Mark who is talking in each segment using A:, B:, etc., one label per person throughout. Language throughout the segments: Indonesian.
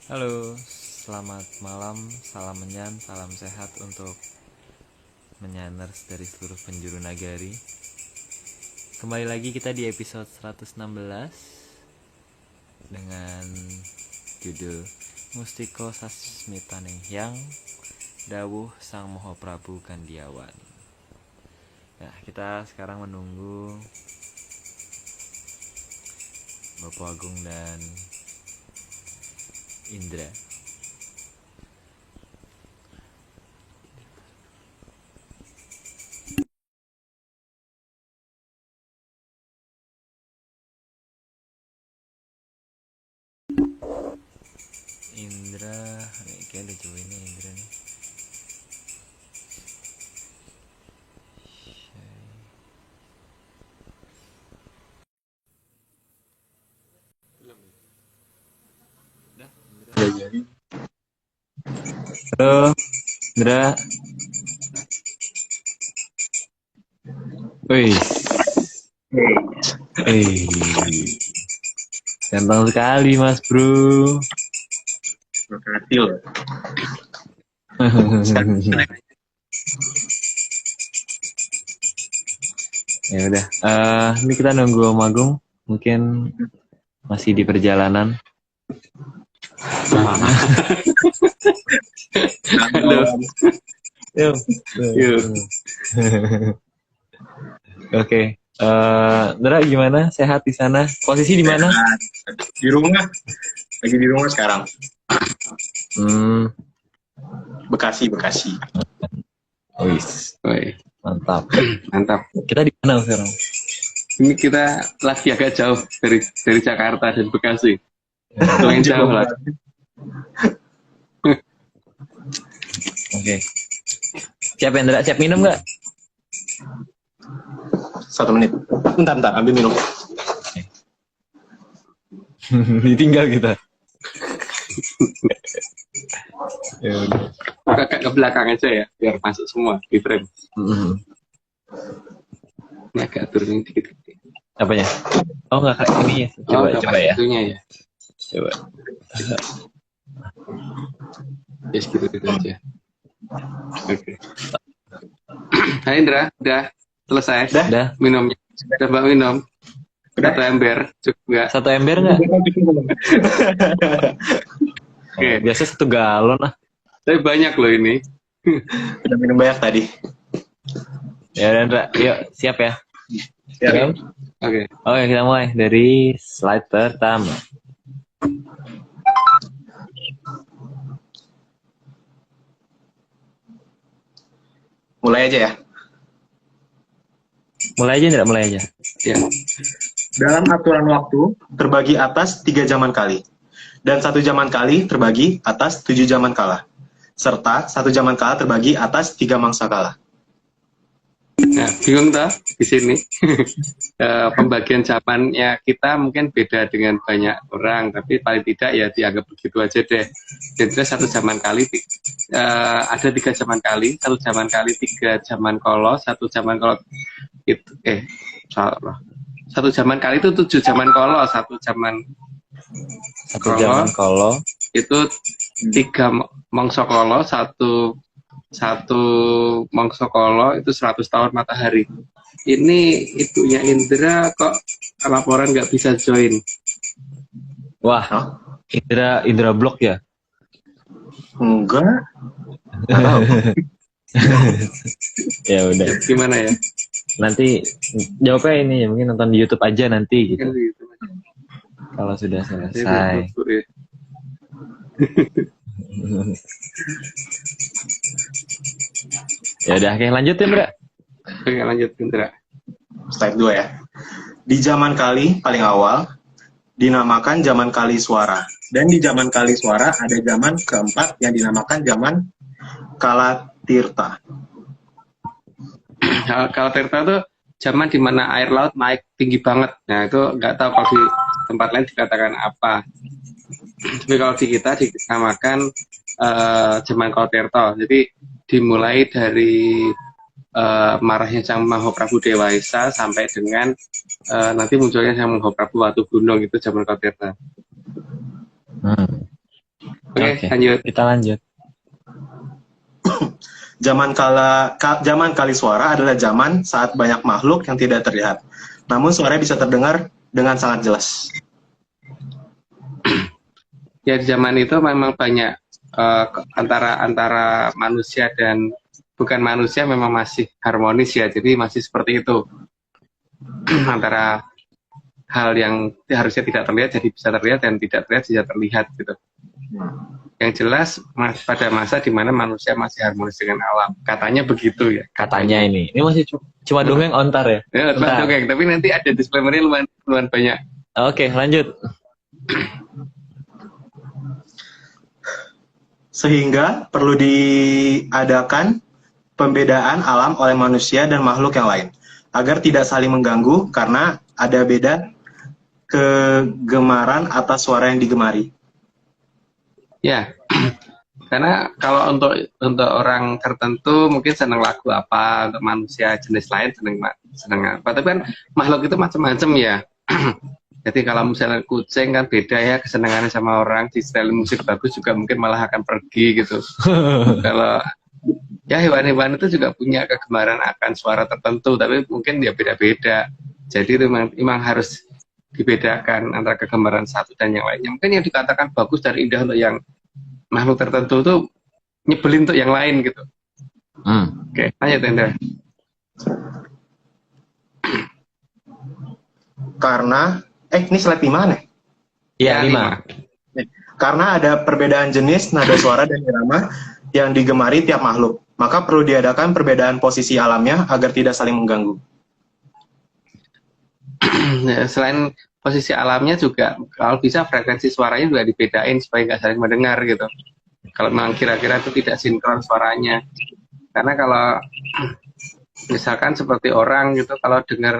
A: Halo, selamat malam, salam menyan, salam sehat untuk menyaners dari seluruh penjuru nagari. Kembali lagi kita di episode 116 dengan judul Mustiko Sasmitane Hyang Dawuh Sang Moho Prabu Kandiawan. Nah, kita sekarang menunggu Bapak Agung dan Indra. Indra, nih kayaknya udah join nih Indra nih. Halo, Indra. Wih, ganteng sekali Mas Bro.
B: Makasih loh.
A: Ya udah, ini kita nunggu Om Agung, mungkin masih di perjalanan.
B: Halo.
A: Yuk. Oke, Indra gimana? Sehat di sana? Posisi di mana?
B: Di rumah. Lagi di rumah sekarang. Bekasi.
A: Wis, mantap.
C: Mantap.
A: Kita di mana sekarang?
C: Ini kita lagi agak jauh dari Jakarta dan Bekasi. Lumayan jauh lah.
A: Oke. Siap Indra? Siap minum nggak?
B: 1 menit. Bentar, ambil minum.
A: Ditinggal kita. Ya udah.
C: Agak ke belakang aja ya, biar masuk semua di frame. Ini agak turunin dikit.
A: Apanya? Oh nggak kayak ini ya? Coba ya.
C: Itunya ya.
A: Coba.
C: Ya segitu aja. Oke. Hai Indra, udah selesai?
A: Udah.
C: Minumnya. Udah Mbak minum?
B: Udah.
C: 1 ember, cukup nggak?
A: 1 ember nggak?
C: Oke.
A: Biasa 1 galon lah.
C: Tapi banyak loh ini.
B: Udah minum banyak tadi.
A: Ya udah Indra, yuk siap ya.
B: Siap.
C: Oke.
A: Oke, kita mulai dari slide pertama.
B: Mulai aja ya.
A: Mulai aja.
C: Ya.
B: Dalam aturan waktu terbagi atas 3 zaman kali. Dan 1 zaman kali terbagi atas 7 zaman kala. Serta 1 zaman kala terbagi atas 3 mangsa kala.
C: Nah, bingung toh di sini. Pembagian zamannya kita mungkin beda dengan banyak orang, tapi paling tidak ya dianggap begitu aja deh. Jadi 1 zaman kali ada 3 zaman kali, 1 zaman kali 3 zaman kolo, 1 zaman kolo itu salah. 1 zaman kali itu 7 zaman kolo, 1 zaman
A: kolo
C: itu 3 mangsa kolo, satu mangsa kolo itu 100 tahun matahari. Ini itunya Indra kok laporan nggak bisa join?
A: Wah, Indra blok ya?
B: Enggak.
A: Ya udah.
C: Gimana ya?
A: Nanti jawabnya ini ya, mungkin nonton di YouTube aja nanti gitu.
C: Kan gitu.
A: Kalau sudah selesai. Ya udah, oke lanjut ya, Mbak.
C: Oke, lanjut Indra.
B: Slide 2 ya. Di zaman kali paling awal dinamakan zaman kali suara. Dan di zaman kali suara ada zaman keempat yang dinamakan zaman kala tirta.
C: Kalau Tirta itu zaman di mana air laut naik tinggi banget. Nah, itu nggak tahu kalau di tempat lain dikatakan apa. Tapi kalau di kita dinamakan zaman Kala Tirta. Jadi dimulai dari marahnya Sang Mahaprabu Dewa Esa sampai dengan nanti munculnya Sang Mahaprabu Watu Gunung, itu zaman Kala Tirta.
A: Oke,
C: lanjut.
A: kita lanjut.
B: Zaman Kaliswara adalah zaman saat banyak makhluk yang tidak terlihat, namun suaranya bisa terdengar dengan sangat jelas.
C: Ya, di zaman itu memang banyak antara manusia dan bukan manusia memang masih harmonis ya, jadi masih seperti itu. Antara hal yang harusnya tidak terlihat jadi bisa terlihat dan tidak terlihat bisa terlihat gitu. Yang jelas pada masa di mana manusia masih harmonis dengan alam, katanya begitu ya.
A: Katanya ini masih cuma dongeng ontar ya.
C: Ya,
A: Bentar.
C: dongeng, tapi nanti ada disclaimer-nya lumayan banyak.
A: Oke, lanjut.
B: Sehingga perlu diadakan pembedaan alam oleh manusia dan makhluk yang lain, agar tidak saling mengganggu karena ada beda kegemaran atas suara yang digemari.
C: Ya, karena kalau untuk orang tertentu mungkin senang lagu apa, untuk manusia jenis lain senang apa. Tapi kan makhluk itu macam-macam ya. Jadi kalau misalnya kucing kan beda ya kesenangannya sama orang, di style musik bagus juga mungkin malah akan pergi gitu. Kalau ya hewan-hewan itu juga punya kegemaran akan suara tertentu, tapi mungkin dia beda-beda. Jadi itu memang harus dibedakan antara kegemaran satu dan yang lainnya. Mungkin yang dikatakan bagus dan indah untuk yang makhluk tertentu tuh nyebelin untuk yang lain gitu. Oke, lanjut Indra.
B: Karena ini slide 5 nih.
A: Iya, 5.
B: Karena ada perbedaan jenis nada suara dan irama yang digemari tiap makhluk, maka perlu diadakan perbedaan posisi alamnya agar tidak saling mengganggu.
C: Ya, selain posisi alamnya juga kalau bisa frekuensi suaranya juga dibedain supaya nggak saling mendengar gitu. Kalau memang kira-kira itu tidak sinkron suaranya, karena kalau misalkan seperti orang gitu kalau dengar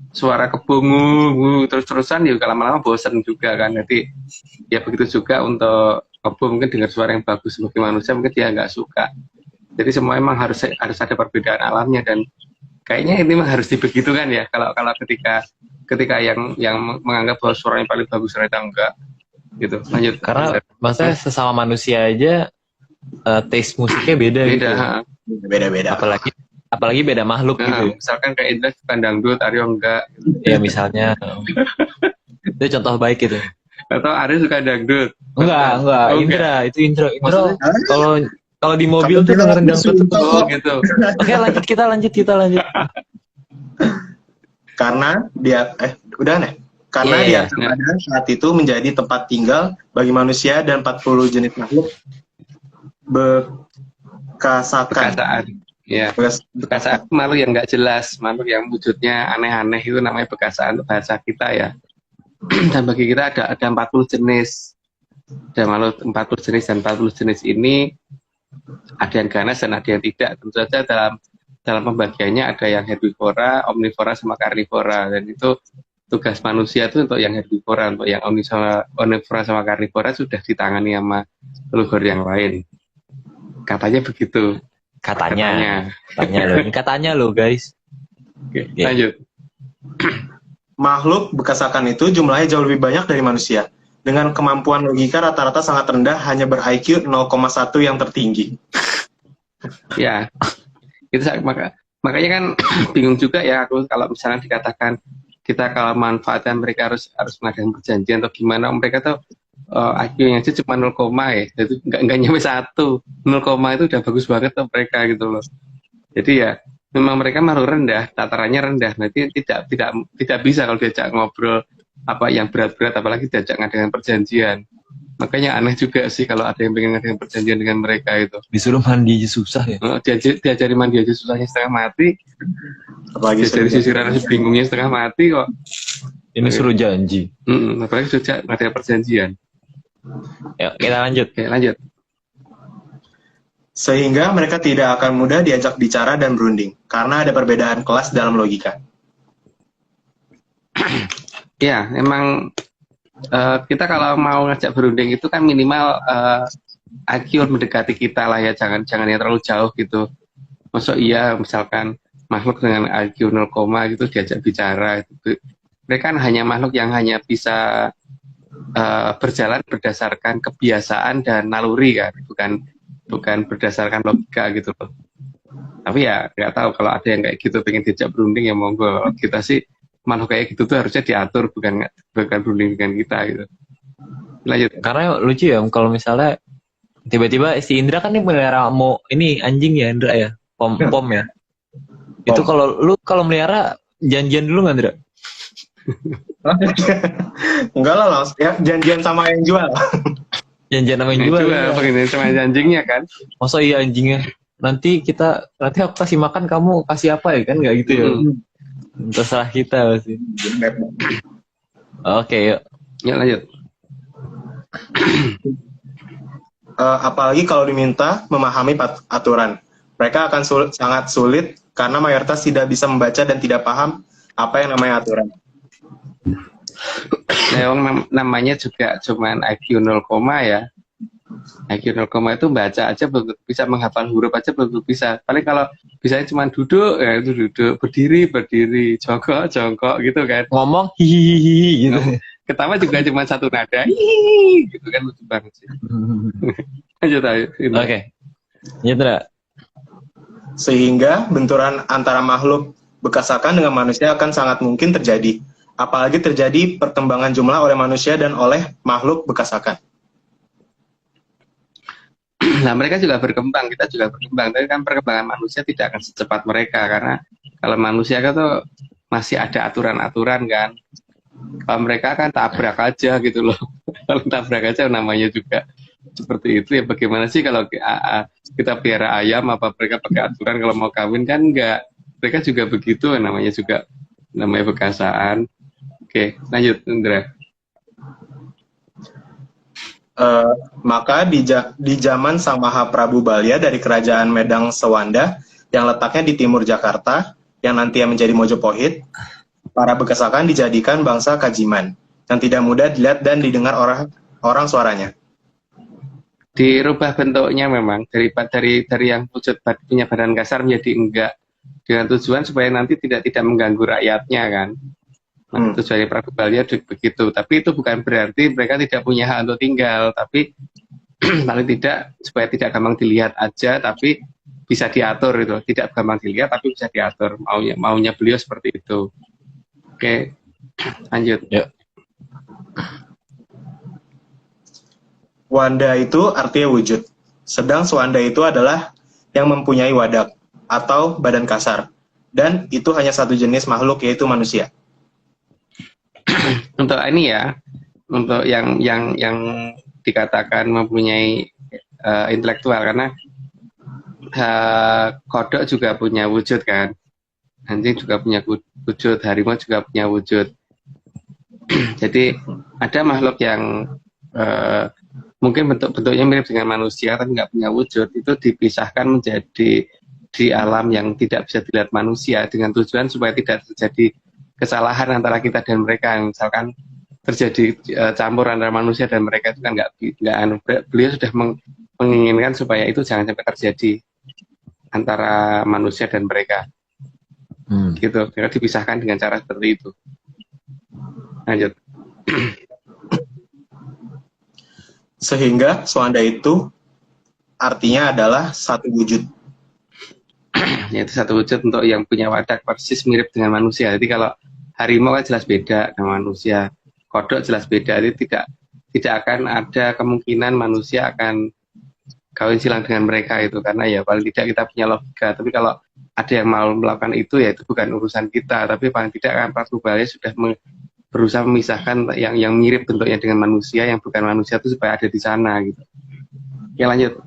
C: suara kebungu terus-terusan juga lama-lama bosan juga kan. Jadi ya begitu juga untuk kebo mungkin dengar suara yang bagus sebagai manusia mungkin dia nggak suka. Jadi semua emang harus ada perbedaan alamnya dan kayaknya ini memang harus dibegitukan ya. Kalau ketika yang menganggap bahwa suaranya paling bagus ternyata enggak gitu. Lanjut.
A: Karena maksudnya sesama manusia aja taste musiknya beda gitu.
B: Beda-beda.
A: Apalagi beda makhluk gitu.
C: Misalkan kayak Indra suka dangdut, Aryo enggak.
A: Ya misalnya itu contoh baik gitu.
C: Atau Aryo suka dangdut.
A: Enggak.
C: Oh,
A: Indra
C: Maksudnya?
A: kalau di mobil tuh dengerin dangdut tuh.
C: Oh gitu.
A: Oke, kita lanjut.
B: Karena dia udah nih. Karena dia pada saat itu menjadi tempat tinggal bagi manusia dan 40 jenis makhluk bekasakan.
C: Ya, bekasaan makhluk yang nggak jelas, makhluk yang wujudnya aneh-aneh itu namanya bekasaan bahasa kita ya. Dan bagi kita ada 40 jenis. Ada makhluk 40 jenis dan 40 jenis ini ada yang ganas dan ada yang tidak. Tentu saja dalam pembagiannya ada yang herbivora, omnivora sama karnivora, dan itu tugas manusia itu untuk yang herbivora, untuk yang omnivora sama karnivora sudah ditangani sama leluhur yang lain. Katanya begitu. Katanya
A: loh guys.
C: Oke, lanjut.
B: Makhluk bekasakan itu jumlahnya jauh lebih banyak dari manusia. Dengan kemampuan logika rata-rata sangat rendah, hanya ber-IQ 0,1 yang tertinggi.
C: Ya, itu makanya kan bingung juga ya aku kalau misalnya dikatakan kita kalau manfaatkan mereka harus mengadakan perjanjian atau gimana, mereka tuh IQ-nya aja cuma 0, ya, itu nggak nyampe 1, 0, itu udah bagus banget tuh mereka gitu loh. Jadi ya memang mereka makhluk rendah, tatarannya rendah, nanti tidak bisa kalau diajak ngobrol apa yang berat-berat, apalagi diajak ngadakan perjanjian. Makanya aneh juga sih kalau ada yang pengen ngadakan perjanjian dengan mereka itu.
A: Disuruh mandi aja susah ya.
C: Diajari mandi aja susahnya setengah mati.
B: Apalagi
C: dari sisiran bingungnya setengah mati kok.
A: Ini suruh janji.
C: Apalagi sudah ngadakan perjanjian.
A: Ya, kita lanjut.
C: Oke, lanjut.
B: Sehingga mereka tidak akan mudah diajak bicara dan berunding, karena ada perbedaan kelas dalam logika.
C: Ya, emang kita kalau mau ngajak berunding itu kan minimal IQ mendekati kita lah ya, jangan yang terlalu jauh gitu. Maksud iya misalkan makhluk dengan IQ 0, gitu diajak bicara. Mereka kan hanya makhluk yang hanya bisa berjalan berdasarkan kebiasaan dan naluri kan, bukan berdasarkan logika gitu loh. Tapi ya nggak tahu, kalau ada yang kayak gitu pengen diajak berunding ya monggo. Kita sih makhluk kayak gitu tuh harusnya diatur, bukan berunding dengan kita gitu. Lanjut.
A: Karena lucu ya kalau misalnya tiba-tiba si Indra kan nih melihara ini anjing ya Indra ya, pom ya. Itu kalau melihara janjian dulu nggak Indra?
B: Enggak lah, langsung ya janjian sama yang jual.
A: Janjian sama yang jual.
C: Begini sama anjingnya kan.
A: Masa iya anjingnya? Nanti aku kasih makan, kamu kasih apa ya kan, nggak gitu ya? Terserah kita sih. Oke, yuk.
C: Ya lanjut.
B: Apalagi kalau diminta memahami aturan, mereka akan sangat sulit karena mayoritas tidak bisa membaca dan tidak paham apa yang namanya aturan.
C: Namanya juga cuman IQ 0, ya. IQ 0, itu baca aja belum bisa, menghafal huruf aja belum bisa. Paling kalau bisanya cuma duduk, ya itu duduk, berdiri, jongkok gitu kan.
A: Ngomong hihihi gitu.
C: Ketawa juga cuma satu nada, hihihi gitu kan, lucu banget sih. Lanjut ayo.
A: Oke. Indra.
B: Sehingga benturan antara makhluk bekasakan dengan manusia akan sangat mungkin terjadi. Apalagi terjadi perkembangan jumlah oleh manusia dan oleh makhluk bekasakan.
C: Nah, mereka juga berkembang, kita juga berkembang. Tapi kan perkembangan manusia tidak akan secepat mereka, karena kalau manusia kan tuh masih ada aturan-aturan kan. Kalau mereka kan tabrak aja gitu loh. Kalau tabrak aja namanya juga seperti itu ya. Bagaimana sih kalau kita pelihara ayam, apa mereka pakai aturan kalau mau kawin? Kan enggak. Mereka juga begitu, namanya bekasaan. Oke, lanjut Indra.
B: Maka di zaman Sang Mahaprabu Balya dari kerajaan Medang Sewanda yang letaknya di timur Jakarta, yang nantinya menjadi Mojopahit, para bekasakan dijadikan bangsa kajiman yang tidak mudah dilihat dan didengar orang suaranya.
C: Dirubah bentuknya memang dari yang wujud punya badan kasar menjadi enggak, dengan tujuan supaya nanti tidak mengganggu rakyatnya kan. Nah, tujuannya Prabu Balya begitu. Tapi itu bukan berarti mereka tidak punya hak untuk tinggal, tapi paling tidak supaya tidak gampang dilihat aja, tapi bisa diatur itu. Tidak gampang dilihat tapi bisa diatur. Maunya beliau seperti itu. Oke, lanjut.
A: Ya.
B: Wanda itu artinya wujud. Sedang Swanda itu adalah yang mempunyai wadak atau badan kasar. Dan itu hanya satu jenis makhluk, yaitu manusia.
C: Untuk ini ya, untuk yang dikatakan mempunyai intelektual, karena kodok juga punya wujud kan, anjing juga punya wujud, harimau juga punya wujud. Jadi ada makhluk yang mungkin bentuknya mirip dengan manusia tapi nggak punya wujud, itu dipisahkan menjadi di alam yang tidak bisa dilihat manusia, dengan tujuan supaya tidak terjadi kesalahan antara kita dan mereka. Misalkan terjadi campur antara manusia dan mereka, itu kan nggak beliau sudah menginginkan supaya itu jangan sampai terjadi antara manusia dan mereka. Gitu, karena dipisahkan dengan cara seperti itu. Lanjut.
B: Sehingga Swanda itu artinya adalah satu wujud.
C: Yaitu satu wujud untuk yang punya wadak persis mirip dengan manusia. Jadi kalau harimau kan jelas beda dengan manusia, kodok jelas beda. Jadi tidak akan ada kemungkinan manusia akan kawin silang dengan mereka itu, karena ya paling tidak kita punya logika. Tapi kalau ada yang mau melakukan itu, ya itu bukan urusan kita. Tapi paling tidak kan Prabu Balya sudah berusaha memisahkan yang mirip bentuknya dengan manusia, yang bukan manusia itu supaya ada di sana gitu. Ya lanjut.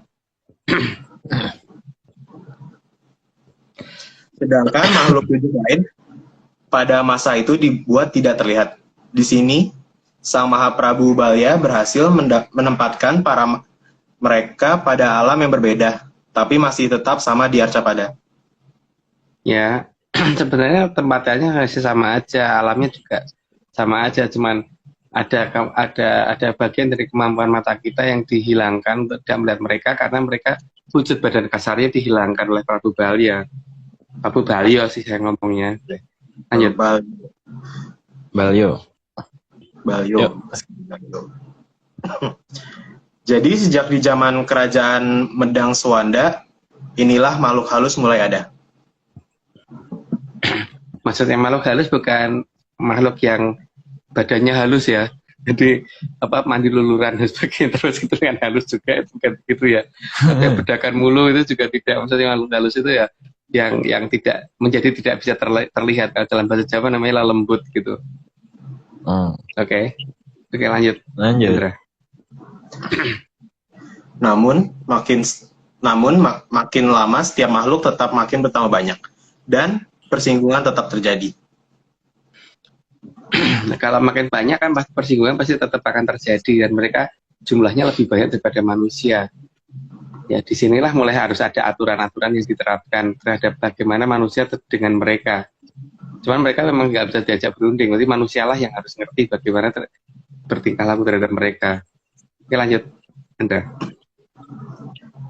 B: Sedangkan makhluk wujud lain pada masa itu dibuat tidak terlihat. Di sini, Sang Mahaprabu Balya berhasil menempatkan mereka pada alam yang berbeda, tapi masih tetap sama di Arcapada.
C: Ya, sebenarnya tempatannya masih sama aja, alamnya juga sama aja, cuman ada bagian dari kemampuan mata kita yang dihilangkan untuk tidak melihat mereka, karena mereka wujud badan kasarnya dihilangkan oleh Prabu Balya. Prabu Balya sih saya ngomongnya. Lanjut.
A: Balyo.
B: Balyo.
A: Yuk.
B: Jadi sejak di zaman kerajaan Medang Suwanda, inilah makhluk halus mulai ada.
C: Maksudnya makhluk halus bukan makhluk yang badannya halus ya. Jadi apa mandi luluran dan sebagainya terus itu kan halus juga, itu bukan begitu ya. Tapi bedakan mulu itu juga tidak, maksudnya makhluk halus itu ya yang tidak menjadi tidak bisa terlihat. Kalau dalam bahasa Jawa namanya lembut gitu. Oke, lanjut. Indra.
B: Namun makin lama setiap makhluk tetap makin bertambah banyak dan persinggungan tetap terjadi.
C: Nah, kalau makin banyak kan persinggungan pasti tetap akan terjadi dan mereka jumlahnya lebih banyak daripada manusia. Ya disinilah mulai harus ada aturan-aturan yang diterapkan terhadap bagaimana manusia dengan mereka. Cuman mereka memang nggak bisa diajak berunding, nanti manusialah yang harus ngerti bagaimana bertingkah laku terhadap mereka. Oke lanjut, Indra.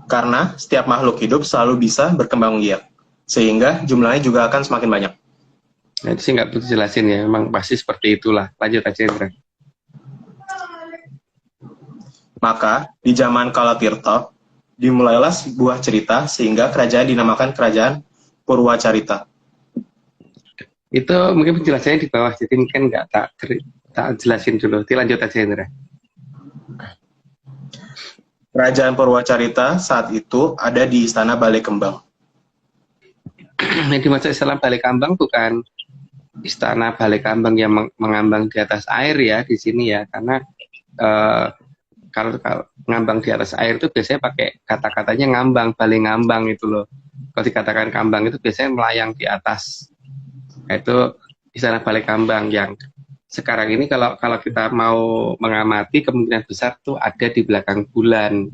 B: Karena setiap makhluk hidup selalu bisa berkembang biak, sehingga jumlahnya juga akan semakin banyak.
C: Nah, itu sih nggak perlu jelasin ya, memang pasti seperti itulah. Lanjut aja, Indra.
B: Maka di zaman Kalatirta dimulailah sebuah cerita sehingga kerajaan dinamakan Kerajaan Purwacarita.
C: Itu mungkin penjelasannya di bawah, jadi mungkin nggak tak jelasin dulu. Lanjut aja, Indra.
B: Kerajaan Purwacarita saat itu ada di Istana Balai Kembang.
C: Yang dimaksud Istana Balai Kambang bukan Istana Balai Kambang yang mengambang di atas air ya di sini ya, karena kalau ngambang di atas air itu biasanya pakai kata-katanya ngambang, balai ngambang itu loh. Kalau dikatakan kambang itu biasanya melayang di atas. Itu Istana Balai Kambang yang sekarang ini kalau kita mau mengamati kemungkinan besar tuh ada di belakang bulan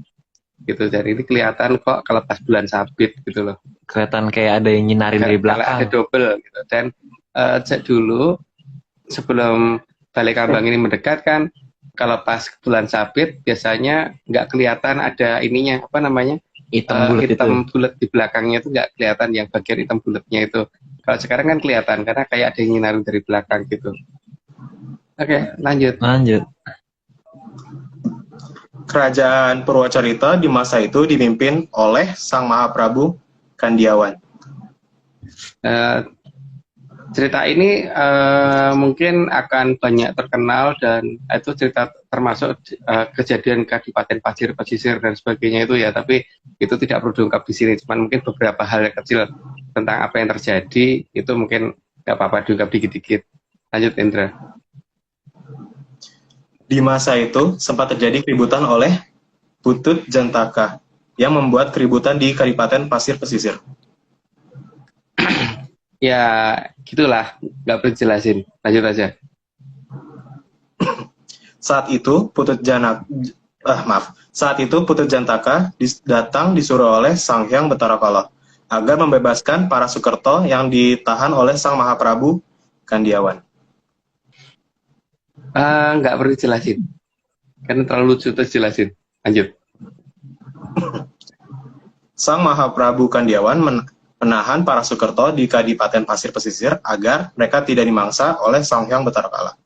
C: gitu. Jadi ini kelihatan kok kalau pas bulan sabit gitu loh.
A: Kelihatan kayak ada yang nyinarin dari belakang.
C: Ada double gitu. Dan dulu sebelum Balai Kambang ini mendekat kan, kalau pas bulan sabit biasanya nggak kelihatan ada ininya apa namanya
A: Hitam
C: bulat di belakangnya itu nggak kelihatan yang bagian hitam bulatnya itu. Kalau sekarang kan kelihatan karena kayak ada yang nyinarin dari belakang gitu. Oke, lanjut.
B: Kerajaan Purwacarita di masa itu dipimpin oleh Sang Mahaprabu Kandiawan.
C: Cerita ini mungkin akan banyak terkenal dan itu cerita termasuk kejadian Kadipaten Pasir Pesisir dan sebagainya itu ya, tapi itu tidak perlu diungkap di sini, cuman mungkin beberapa hal yang kecil tentang apa yang terjadi itu mungkin nggak apa-apa diungkap dikit-dikit. Lanjut, Indra.
B: Di masa itu sempat terjadi keributan oleh Putut Jantaka yang membuat keributan di Kadipaten Pasir Pesisir.
C: Ya gitulah, nggak perlu jelasin, lanjut aja.
B: Saat itu Putut Jantaka datang disuruh oleh Sang Hyang Betara agar membebaskan para Sukerto yang ditahan oleh Sang Mahaprabu Kandiawan.
C: Nggak perlu jelasin, karena terlalu lucu terus jelasin. Lanjut.
B: Sang Mahaprabu Kandiawan menahan para Sukerto di Kadipaten Pasir Pesisir agar mereka tidak dimangsa oleh Sang Hyang Betara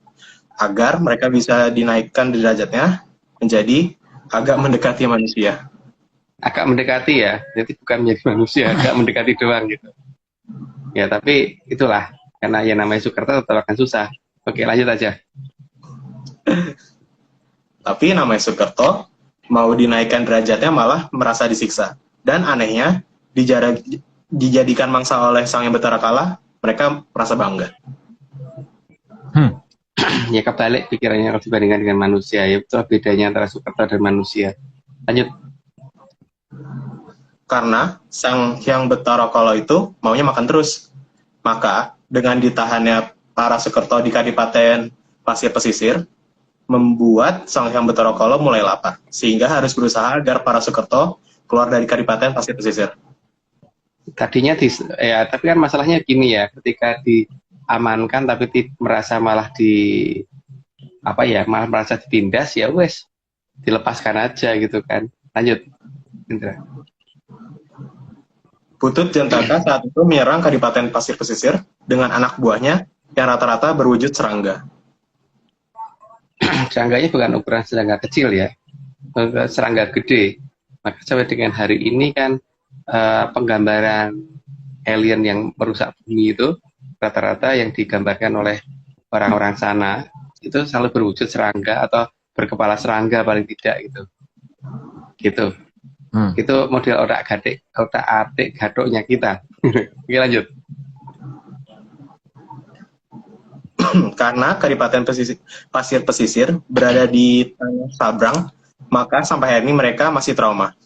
B: agar mereka bisa dinaikkan derajatnya menjadi agak mendekati manusia.
C: Agak mendekati ya, jadi bukan menjadi manusia, agak mendekati doang gitu. Ya tapi itulah, karena yang namanya Sukerto tetap akan susah. Oke, lanjut aja.
B: Tapi namanya Sukerto mau dinaikkan derajatnya malah merasa disiksa. Dan anehnya dijadikan mangsa oleh Sang Hyang Betara mereka merasa bangga.
C: Ya kebalik pikirannya kalau dibandingkan dengan manusia, ya itu bedanya antara Sukerto dan manusia. Lanjut.
B: Karena Sang Hyang Betara itu maunya makan terus. Maka dengan ditahannya para Sukerto di Kadipaten Pasir Pesisir, membuat Sang Hyang Betara mulai lapar, sehingga harus berusaha agar para Sukerto keluar dari Kadipaten Pasir Pesisir.
C: Tadinya tapi kan masalahnya gini ya, ketika diamankan tapi merasa malah malah merasa ditindas, ya wes dilepaskan aja gitu kan. Lanjut, Indra.
B: Putut Jantaka saat itu menyerang Kadipaten Pasir Pesisir dengan anak buahnya yang rata-rata berwujud serangga.
C: serangganya bukan ukuran serangga kecil ya, serangga gede. Maka sampai dengan hari ini kan penggambaran alien yang merusak bumi itu rata-rata yang digambarkan oleh orang-orang sana itu selalu berwujud serangga atau berkepala serangga paling tidak gitu. Itu model otak-atik gadoknya kita. Oke, lanjut.
B: Karena Kadipaten Pasir Pesisir berada di tanah Sabrang, maka sampai hari ini mereka masih trauma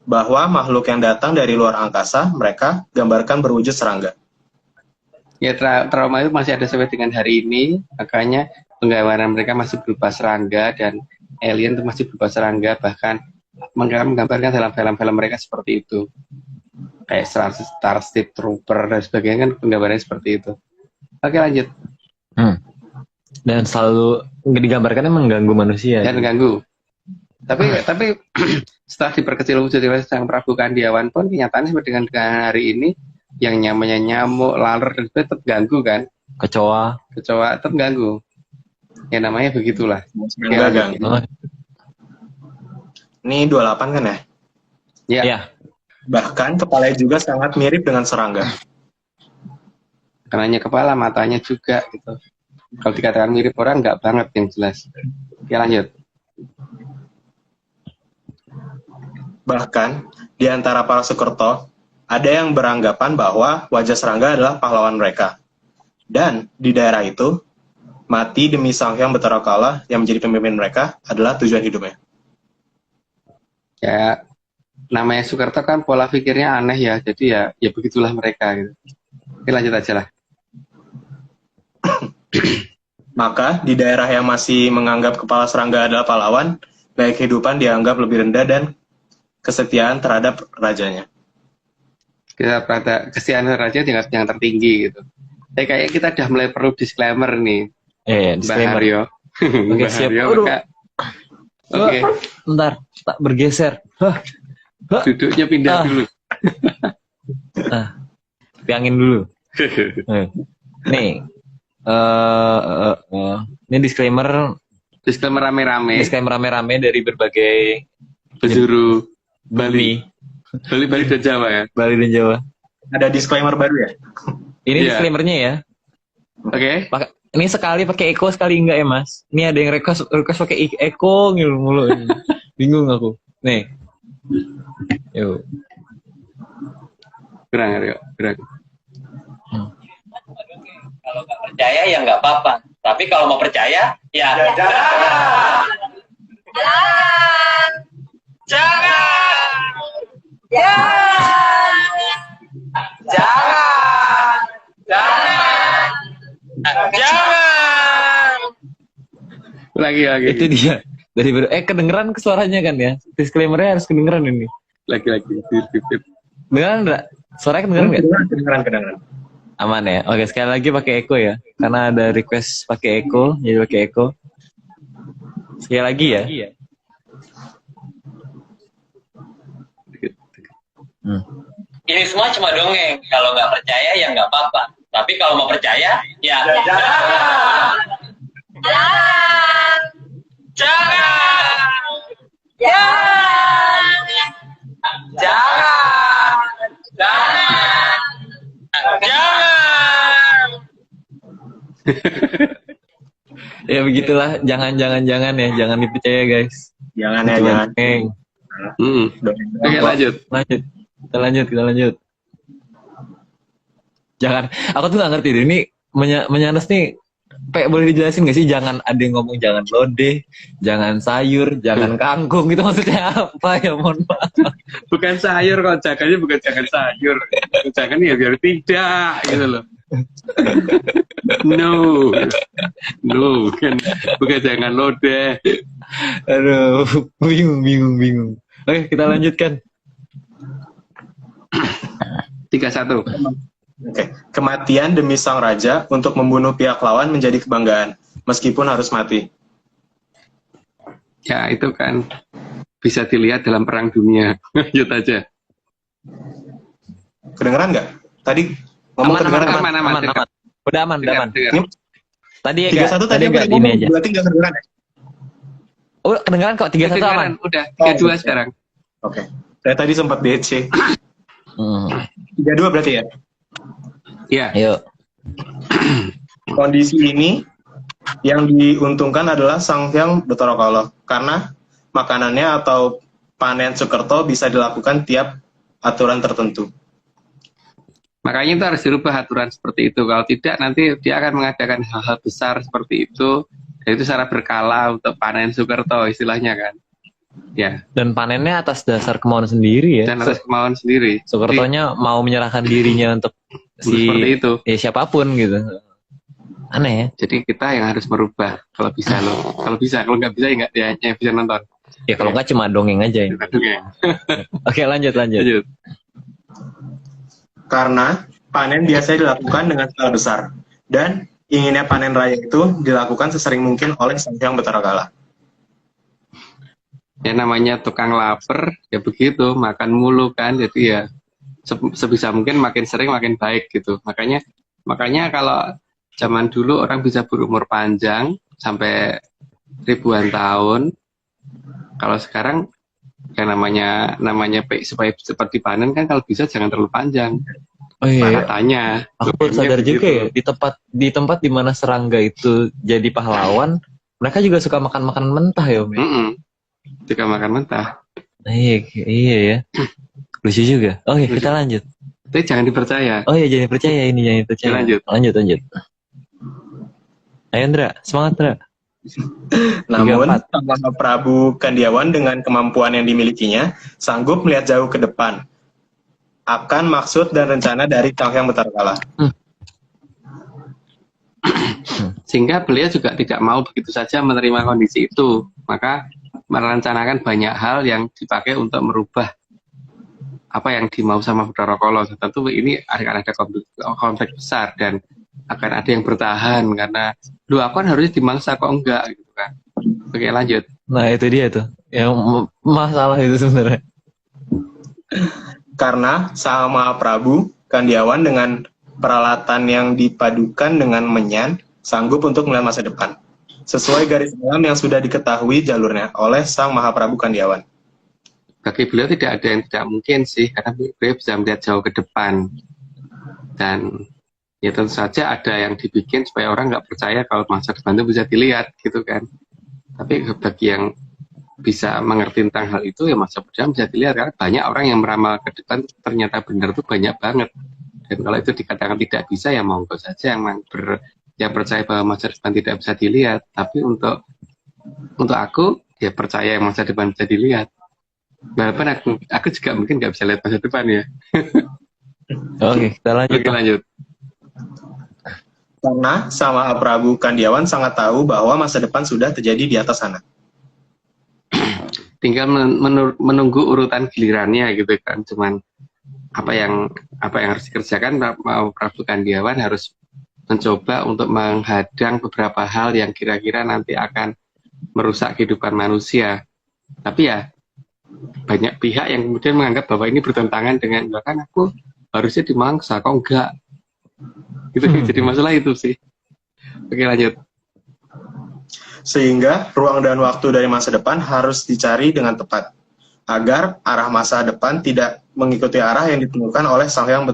B: bahwa makhluk yang datang dari luar angkasa mereka gambarkan berwujud serangga.
C: Ya, trauma itu masih ada sampai dengan hari ini, makanya penggambaran mereka masih berupa serangga dan alien itu masih berupa serangga, bahkan menggambarkan dalam film-film mereka seperti itu. Kayak Starship Trooper dan sebagainya kan penggambarannya seperti itu. Oke, lanjut.
A: Dan selalu digambarkannya mengganggu manusia.
C: Dan mengganggu. Tapi setelah diperkecil wujud oleh Sang Prabu Kandiawan pun kenyataannya sampai dengan hari ini yang namanya nyamuk, laler dan sebagainya tetap ganggu kan?
A: Kecoa
C: Tetap ganggu. Ya namanya begitulah.
B: Serangga ganggu. Ini 28 kan ya?
C: Ya.
B: Bahkan kepalanya juga sangat mirip dengan serangga.
C: Kenanya kepala, matanya juga gitu. Kalau dikatakan mirip orang, nggak banget yang jelas. Oke, lanjut.
B: Bahkan di antara para Sekerto ada yang beranggapan bahwa wajah serangga adalah pahlawan mereka. Dan di daerah itu mati demi Sang Hyang Betara Kala yang menjadi pemimpin mereka adalah tujuan hidupnya.
C: Ya, namanya Soekarto kan pola pikirnya aneh ya, jadi ya begitulah mereka gitu. Oke, lanjut aja lah.
B: Maka di daerah yang masih menganggap kepala serangga adalah pahlawan, baik kehidupan dianggap lebih rendah dan kesetiaan terhadap rajanya.
C: Kesetiaan raja yang tertinggi gitu. Kayak kita udah mulai perlu disclaimer nih,
A: disclaimer.
C: Mbak Haryo.
A: Oke,
C: Mbak
A: siap.
C: Haryo, Oke.
A: Bentar, tak bergeser.
C: Duduknya pindah dulu.
A: Piangin dulu. Nih, ini disclaimer rame-rame dari berbagai
C: penjuru Bali dan Jawa ya.
A: Bali dan Jawa.
B: Ada disclaimer baru ya?
A: Ini
C: Iya.
A: disclaimernya ya.
C: Oke.
A: Ini sekali pakai echo, sekali enggak ya Mas. Ini ada yang request pakai echo mulu. Bingung aku. Nih. Yuk.
C: Kurang.
D: Kalau nggak percaya ya nggak apa-apa. Tapi kalau mau percaya, ya jangan.
C: Lagi.
A: Itu dia. Dari kedengeran suaranya kan ya. Disclaimernya harus kedengeran ini.
C: Lagi.
A: Dengeran enggak? Suaranya kedengeran enggak?
B: Kedengeran.
A: Aman ya. Oke, sekali lagi pakai echo ya. Karena ada request pakai echo, jadi pakai echo. Sekali lagi ya.
D: Ini semua cuma dongeng. Kalau nggak percaya ya nggak apa-apa. Tapi kalau mau percaya, ya jangan.
A: Ya begitulah, jangan ya, jangan dipercaya guys.
B: Jangan ya, jangan.
C: Oke, lanjut.
A: Kita lanjut. Jangan, aku tuh gak ngerti deh, ini menyanes nih, boleh dijelasin gak sih, jangan ada yang ngomong jangan lodeh, jangan sayur, jangan kangkung, itu maksudnya apa ya, mohon maaf.
C: Bukan sayur kok, jangannya bukan jangan sayur. Jangan ya biar tidak, gitu loh. No, bukan jangan lodeh.
A: Aduh, bingung. Oke, kita lanjutkan.
C: 31.
B: Oke. Kematian demi sang raja untuk membunuh pihak lawan menjadi kebanggaan, meskipun harus mati.
C: Ya, itu kan bisa dilihat dalam perang dunia. Lanjut aja.
B: Kedengeran nggak? Tadi ngomong kedengeran nggak?
C: Aman.
A: Udah aman.
C: Dengar.
A: Tadi ya
B: 31 tadi
A: enggak
B: ngomong,
A: ini aja.
B: berarti nggak kedengeran ya?
A: Oh, kedengeran kok 31 aman.
C: Kedengaran, udah 32 sekarang.
B: Oke. Saya tadi sempat DC.
A: Hmm.
B: 32 berarti ya?
C: Iya.
A: Yuk.
B: Kondisi ini yang diuntungkan adalah Sang Hyang Bathara Kala karena makanannya atau panen Sukerto bisa dilakukan tiap aturan tertentu.
C: Makanya itu harus dirubah aturan seperti itu. Kalau tidak nanti dia akan mengadakan hal-hal besar seperti itu. Dan itu secara berkala untuk panen Sukerto istilahnya kan. Ya.
A: Dan panennya atas dasar kemauan sendiri ya.
C: Dan atas kemauan sendiri.
A: Sukertonya mau menyerahkan dirinya untuk
C: Seperti itu.
A: Ya siapapun gitu. Aneh ya.
C: Jadi kita yang harus merubah kalau bisa loh. Kalau bisa, kalau nggak bisa ya nggak dia hanya bisa nonton.
A: Ya kalau nggak cuma dongeng aja ini.
C: Oke.
A: Oke, lanjut.
C: Lanjut.
B: Karena panen biasanya dilakukan dengan skala besar dan inginnya panen raya itu dilakukan sesering mungkin oleh Sang Hyang Bathara Kala.
C: Ya namanya tukang lapar ya begitu, makan mulu kan. Jadi ya sebisa mungkin makin sering makin baik gitu. Makanya kalau zaman dulu orang bisa berumur panjang sampai ribuan tahun. Kalau sekarang yang namanya supaya cepat dipanen kan kalau bisa jangan terlalu panjang.
A: Oh iya.
C: Katanya.
A: Aku baru sadar juga ya, di tempat di mana serangga itu jadi pahlawan, mereka juga suka makan makanan mentah ya, Om.
C: Jika makan mentah.
A: Iya ya. Lucu juga. Oke, kita lanjut.
C: Tapi jangan dipercaya.
A: Oh iya, jangan percaya ini, jangan percaya. Lanjut. Ayo Indra, semangat Indra.
B: Namun, Sang Mahaprabu Kandiawan dengan kemampuan yang dimilikinya sanggup melihat jauh ke depan akan maksud dan rencana dari Sang Hyang Bathara Kala.
C: Sehingga beliau juga tidak mau begitu saja menerima kondisi itu. Maka merencanakan banyak hal yang dipakai untuk merubah apa yang dimau sama Bathara Kala. Tentu ini akan ada konflik besar dan akan ada yang bertahan karena aku kan harusnya dimangsa kok enggak gitu kan. Oke, lanjut.
A: Nah itu dia tuh yang masalah itu sebenarnya.
B: Karena Sang Mahaprabu Kandiawan dengan peralatan yang dipadukan dengan menyan sanggup untuk melihat masa depan sesuai garis alam yang sudah diketahui jalurnya oleh Sang Mahaprabu Kandiawan.
C: Bagi beliau tidak ada yang tidak mungkin sih karena beliau bisa melihat jauh ke depan dan ya tentu saja ada yang dibikin supaya orang nggak percaya kalau masa depan itu bisa dilihat gitu kan. Tapi bagi yang bisa mengerti tentang hal itu ya masa depan bisa dilihat karena banyak orang yang meramal ke depan ternyata benar tuh banyak banget. Dan kalau itu dikatakan tidak bisa ya monggo saja yang percaya bahwa masa depan tidak bisa dilihat. Tapi untuk aku ya percaya masa depan bisa dilihat. Walaupun aku juga mungkin nggak bisa lihat masa depan ya.
A: Oke, kita lanjut.
C: Oke, lanjut.
B: Karena Sang Mahaprabu Kandiawan sangat tahu bahwa masa depan sudah terjadi di atas sana.
C: Tinggal menunggu urutan gilirannya gitu kan. Cuman apa yang harus dikerjakan Prabu Kandiawan harus mencoba untuk menghadang beberapa hal yang kira-kira nanti akan merusak kehidupan manusia. Tapi ya banyak pihak yang kemudian menganggap bahwa ini bertentangan dengan bahkan aku harusnya dimangsa kok enggak. Gitu, jadi masalah itu sih. Oke, lanjut.
B: Sehingga ruang dan waktu dari masa depan harus dicari dengan tepat agar arah masa depan tidak mengikuti arah yang ditemukan oleh Sang Hyang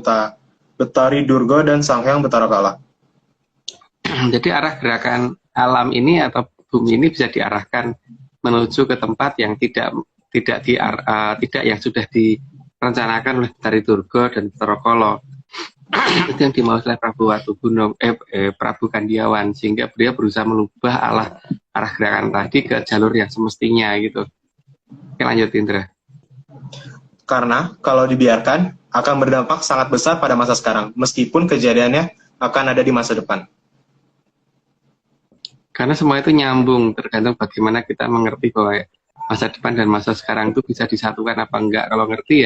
B: Betari Durga dan Sang Hyang Bathara Kala.
C: Jadi arah gerakan alam ini atau bumi ini bisa diarahkan menuju ke tempat yang tidak yang sudah direncanakan oleh Betari Durga dan Bathara Kala. Itu yang dimau oleh Prabu Kandiawan sehingga beliau berusaha merubah arah gerakan tadi ke jalur yang semestinya gitu. Oke, lanjut Indra.
B: Karena kalau dibiarkan akan berdampak sangat besar pada masa sekarang meskipun kejadiannya akan ada di masa depan.
C: Karena semua itu nyambung tergantung bagaimana kita mengerti bahwa masa depan dan masa sekarang itu bisa disatukan apa enggak. Kalau ngerti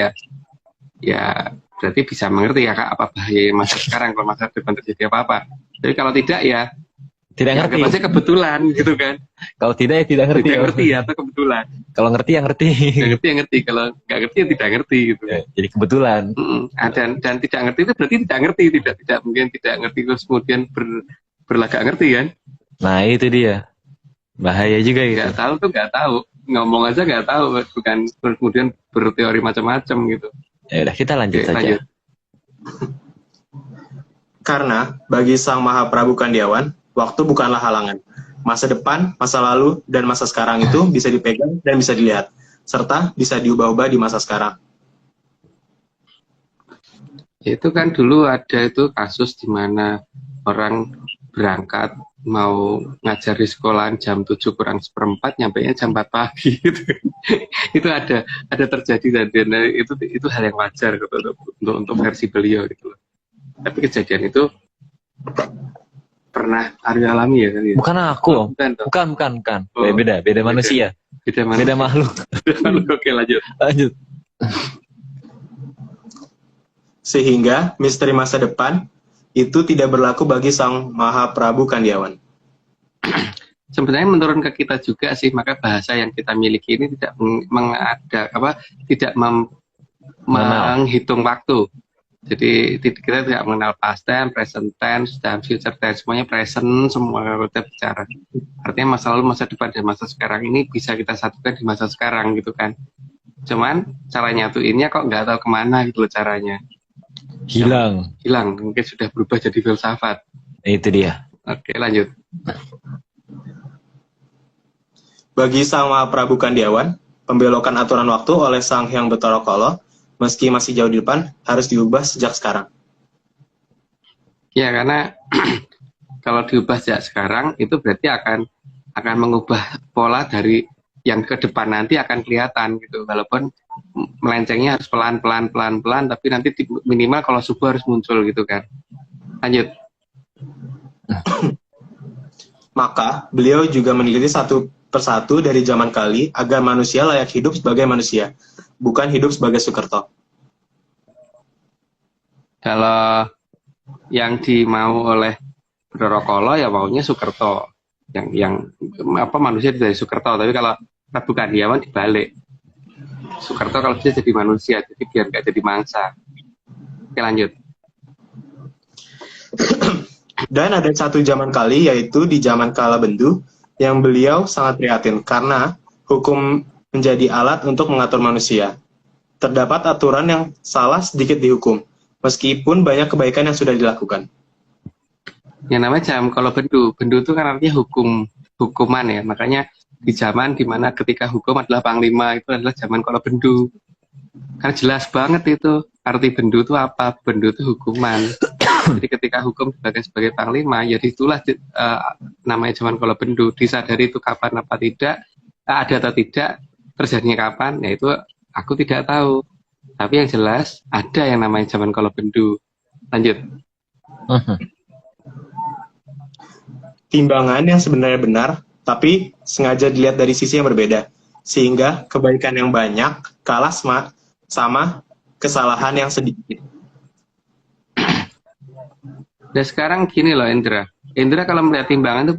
C: ya berarti bisa mengerti ya Kak, apa bahaya masa sekarang kalau masa depan terjadi apa-apa. Jadi kalau tidak ya
A: tidak ngerti.
C: Pasti kebetulan gitu kan.
A: Kalau tidak ya tidak ngerti.
C: Tidak ngerti ya atau kebetulan.
A: Kalau ngerti ya ngerti.
C: Nggak ngerti ya ngerti. Kalau nggak ngerti ya tidak ngerti gitu.
A: Ya, jadi kebetulan.
C: Dan tidak ngerti itu berarti tidak ngerti. Tidak mungkin tidak ngerti terus kemudian berlagak ngerti kan.
A: Nah itu dia. Bahaya juga itu.
C: Nggak tahu tuh nggak tahu, ngomong aja nggak tahu, bukan kemudian berteori macam-macam gitu.
A: Ya udah, kita lanjut
C: Oke,
A: saja.
C: lanjut.
B: Karena bagi Sang Maha Prabu Kandiawan, waktu bukanlah halangan. Masa depan, masa lalu, dan masa sekarang itu bisa dipegang dan bisa dilihat, serta bisa diubah-ubah di masa sekarang.
C: Itu kan dulu ada itu kasus di mana orang berangkat mau ngajar di sekolahan jam 7 kurang seperempat, nyampainya jam 4 pagi gitu. Itu ada terjadi, dan itu hal yang wajar gitu, untuk versi beliau gitu loh. Tapi kejadian itu pernah Arya alami ya kan ya?
A: Bukan aku, Om.
C: Bukan, toh.
A: Bukan.
C: Oh,
A: Beda manusia.
C: beda mana?
A: Beda makhluk.
C: Oke, lanjut.
A: Lanjut.
B: Sehingga misteri masa depan itu tidak berlaku bagi Sang Maha Prabu Kandiawan.
C: Sebenarnya menurun ke kita juga sih, maka bahasa yang kita miliki ini tidak menghitung waktu. Jadi kita tidak mengenal past tense, present tense, dan future tense, semuanya present, semua kita bicara. Artinya masa lalu, masa depan, dan masa sekarang ini bisa kita satukan di masa sekarang gitu kan. Cuman cara nyatuinnya kok nggak tahu kemana gitu loh caranya.
A: Hilang.
C: Mungkin sudah berubah jadi filsafat.
A: Itu dia.
C: Oke, lanjut.
B: Bagi Sang Maha Prabu Kandiawan, pembelokan aturan waktu oleh Sang Hyang Bathara Kala, meski masih jauh di depan, harus diubah sejak sekarang.
C: Ya, karena kalau diubah sejak sekarang, itu berarti akan mengubah pola dari yang ke depan nanti akan kelihatan gitu. Walaupun melencengnya harus pelan, tapi nanti minimal kalau subuh harus muncul gitu kan. Lanjut.
B: Maka, beliau juga meneliti satu persatu dari zaman kali agar manusia layak hidup sebagai manusia, bukan hidup sebagai Sukerto.
C: Kalau yang dimau oleh Bathara Kala ya maunya Sukerto, yang manusia dari Sukerto. Tapi kalau Prabu Kandiawan dibalik, Sukerto kalau bisa jadi manusia, jadi biar nggak jadi mangsa. Oke, lanjut.
B: Dan ada satu zaman kali, yaitu di zaman Kala Bendu, yang beliau sangat prihatin karena hukum menjadi alat untuk mengatur manusia. Terdapat aturan yang salah sedikit dihukum, meskipun banyak kebaikan yang sudah dilakukan.
C: Yang namanya jam kalau bendu itu kan artinya hukuman ya. Makanya di zaman dimana ketika hukum adalah panglima, itu adalah zaman kalau bendu. Karena jelas banget itu arti bendu itu apa. Bendu itu hukuman. Jadi ketika hukum sebagai panglima, ya itulah namanya zaman kalau bendu. Disadari itu kapan apa tidak, ada atau tidak, terjadinya kapan, ya itu aku tidak tahu. Tapi yang jelas ada yang namanya zaman kalau bendu. Lanjut.
B: Timbangan yang sebenarnya benar, tapi sengaja dilihat dari sisi yang berbeda, sehingga kebaikan yang banyak kalah sama kesalahan yang sedikit.
C: Dan sekarang gini loh Indra kalau melihat timbangan itu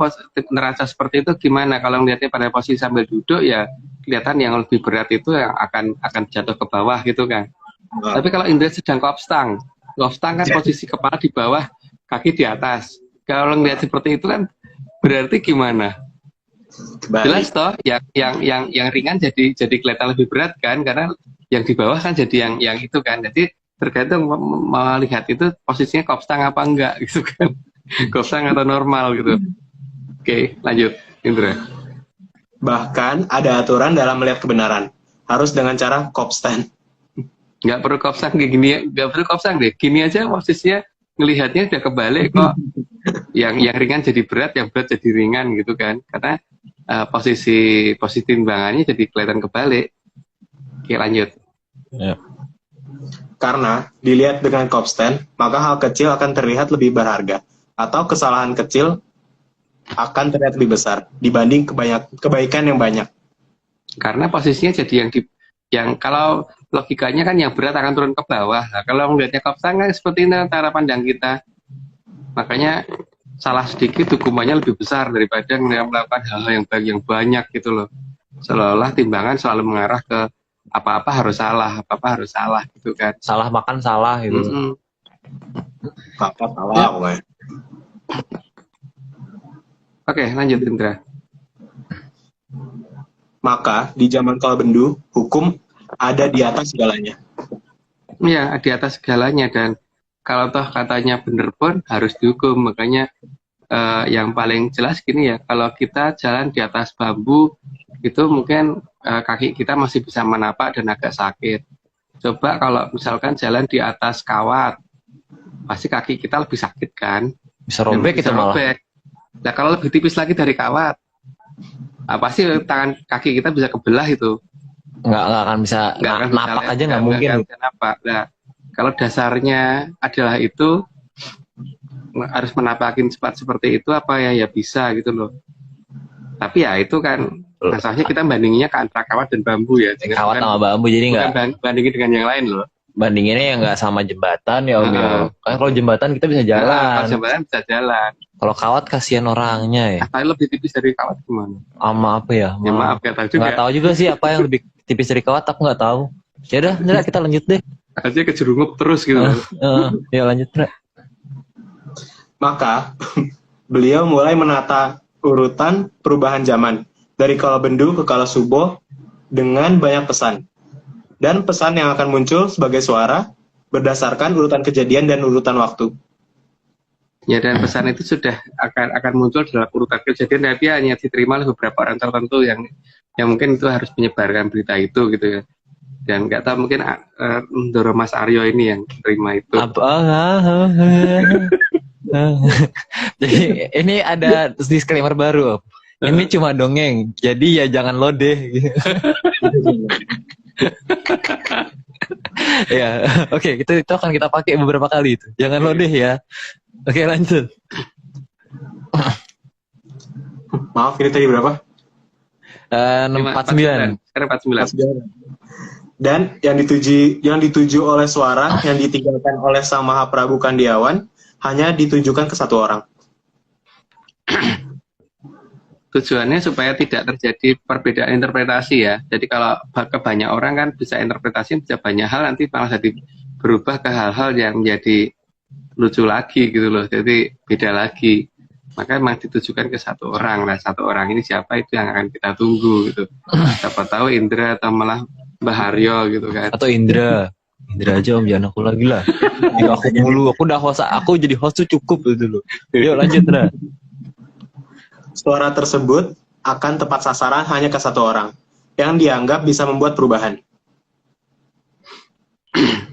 C: neraca seperti itu gimana? Kalau melihatnya pada posisi sambil duduk ya kelihatan yang lebih berat itu yang akan jatuh ke bawah gitu kan. Tapi kalau Indra sedang kopstang kan posisi kepala di bawah, kaki di atas. Kalau melihat seperti itu kan berarti gimana? Jelas toh yang ringan jadi kelihatan lebih berat kan, karena yang di bawah kan jadi yang itu kan. Jadi tergantung melihat itu posisinya kopstang apa enggak gitu kan. Kopstang atau normal gitu. Oke, lanjut Indra.
B: Bahkan ada aturan dalam melihat kebenaran, harus dengan cara kopstan.
C: Nggak perlu kopstang kayak gini, nggak perlu kopstang deh. Gini aja posisinya ngelihatnya udah kebalik kok. Yang ringan jadi berat, yang berat jadi ringan gitu kan. Karena posisi timbangannya jadi kelihatan kebalik. Oke, lanjut.
A: Ya.
B: Karena dilihat dengan kopstan, maka hal kecil akan terlihat lebih berharga, atau kesalahan kecil akan terlihat lebih besar dibanding kebaikan yang banyak.
C: Karena posisinya jadi yang kalau logikanya kan yang berat akan turun ke bawah. Nah, kalau melihatnya kopstan kan seperti ini cara pandang kita. Makanya salah sedikit hukumannya lebih besar daripada melakukan hal-hal yang baik yang banyak gitu loh. Seolah-olah timbangan selalu mengarah ke apa-apa harus salah gitu kan.
A: Salah makan salah gitu.
B: Apa salah pokoknya.
C: Oke, lanjut Indra.
B: Maka di zaman kala bendu, hukum ada di atas segalanya.
C: Iya, di atas segalanya, dan kalau toh katanya bener pun harus dihukum. Makanya yang paling jelas gini ya, kalau kita jalan di atas bambu itu mungkin kaki kita masih bisa menapak dan agak sakit. Coba kalau misalkan jalan di atas kawat, pasti kaki kita lebih sakit kan?
A: Bisa
C: Dan
A: robek
C: bisa
A: itu malah.
C: robek. Nah kalau lebih tipis lagi dari kawat, pasti tangan kaki kita bisa kebelah itu.
A: Nggak akan bisa
C: Nggak akan bisa
A: napak aja
C: lempar,
A: nggak mungkin.
C: akan bisa napak. Nah, kalau dasarnya adalah itu, harus menapakin cepat seperti itu apa ya, ya bisa gitu loh. Tapi ya itu kan masalahnya kita bandinginnya ke antara kawat dan bambu ya.
A: Kawat sama bambu jadi nggak
C: bandingin dengan yang lain loh.
A: bandinginnya ya nggak sama jembatan ya Om ya.
C: Heeh.
A: Kan kalau jembatan kita bisa
C: Kalau
A: jalan.
C: jembatan bisa jalan.
A: Kalau kawat kasihan orangnya ya.
C: Tapi lebih tipis dari kawat gimana?
A: Sama apa ya?
C: Ya maaf nggak tahu juga.
A: Nggak tahu juga sih apa yang lebih tipis dari kawat, aku nggak tahu. Ya udah kita lanjut deh.
C: Akhirnya kejerungup terus gitu.
A: Ya lanjut Dra.
B: Maka beliau mulai menata urutan perubahan zaman dari kala bendu ke kala subuh dengan banyak pesan. Dan pesan yang akan muncul sebagai suara berdasarkan urutan kejadian dan urutan waktu.
C: Ya, dan pesan itu sudah akan muncul dalam urutan kejadian, tapi hanya diterima oleh beberapa orang tertentu yang mungkin itu harus menyebarkan berita itu gitu ya. Dan nggak tahu mungkin Ndoro Mas Aryo ini yang terima itu.
A: Jadi ini ada disclaimer baru Om. Ini cuma dongeng, jadi ya jangan lodeh. Ya, oke, itu akan kita pakai beberapa kali itu. Jangan lodeh ya. Oke, lanjut.
B: Maaf, ini tadi berapa?
A: 49.
C: Sekarang 49.
B: Dan yang dituju oleh suara yang ditinggalkan oleh Sang Maha Prabu Kandiawan hanya ditujukan ke satu orang.
C: Tujuannya supaya tidak terjadi perbedaan interpretasi ya. Jadi kalau ke banyak orang kan bisa interpretasi bisa banyak hal, nanti malah jadi berubah ke hal-hal yang menjadi lucu lagi gitu loh. Jadi beda lagi. Maka memang ditujukan ke satu orang. Nah, satu orang ini siapa, itu yang akan kita tunggu gitu. Siapa tahu Indra atau malah Mbah Haryo gitu kan.
A: Atau Indra aja Om, jangan aku lagi lah. Jika aku mulu, aku udah host, aku jadi host tuh cukup gitu loh. Yuk lanjut Indra.
B: Suara tersebut akan tepat sasaran hanya ke satu orang yang dianggap bisa membuat perubahan.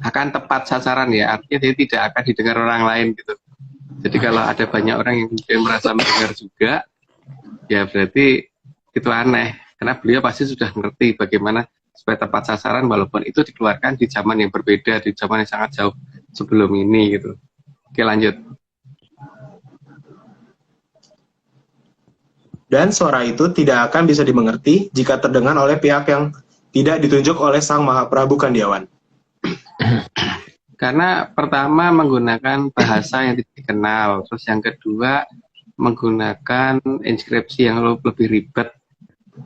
C: Akan tepat sasaran ya, artinya dia tidak akan didengar orang lain gitu. Jadi kalau ada banyak orang yang mungkin merasa mendengar juga, ya berarti itu aneh. Karena beliau pasti sudah ngerti bagaimana supaya tepat sasaran, walaupun itu dikeluarkan di zaman yang berbeda, di zaman yang sangat jauh sebelum ini gitu. Oke, lanjut.
B: Dan suara itu tidak akan bisa dimengerti jika terdengar oleh pihak yang tidak ditunjuk oleh Sang Maha Prabu Kandiawan.
C: Karena pertama menggunakan bahasa yang tidak dikenal, terus yang kedua menggunakan inskripsi yang lebih ribet,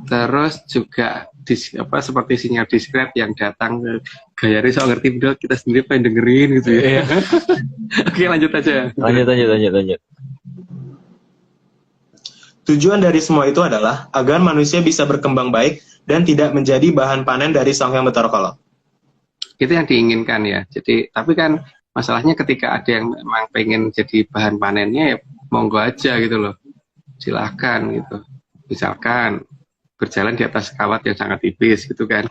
C: terus juga seperti sinyal diskret yang datang gayanya so ngerti, udah kita sendiri pengen dengerin gitu ya. Oke, lanjut aja.
A: Lanjut.
B: Tujuan dari semua itu adalah agar manusia bisa berkembang baik dan tidak menjadi bahan panen dari Sang Hyang Betara Kala.
C: Itu yang diinginkan ya. Jadi, tapi kan masalahnya ketika ada yang memang pengen jadi bahan panennya, ya monggo aja gitu loh. Silahkan gitu. Misalkan berjalan di atas kawat yang sangat tipis gitu kan.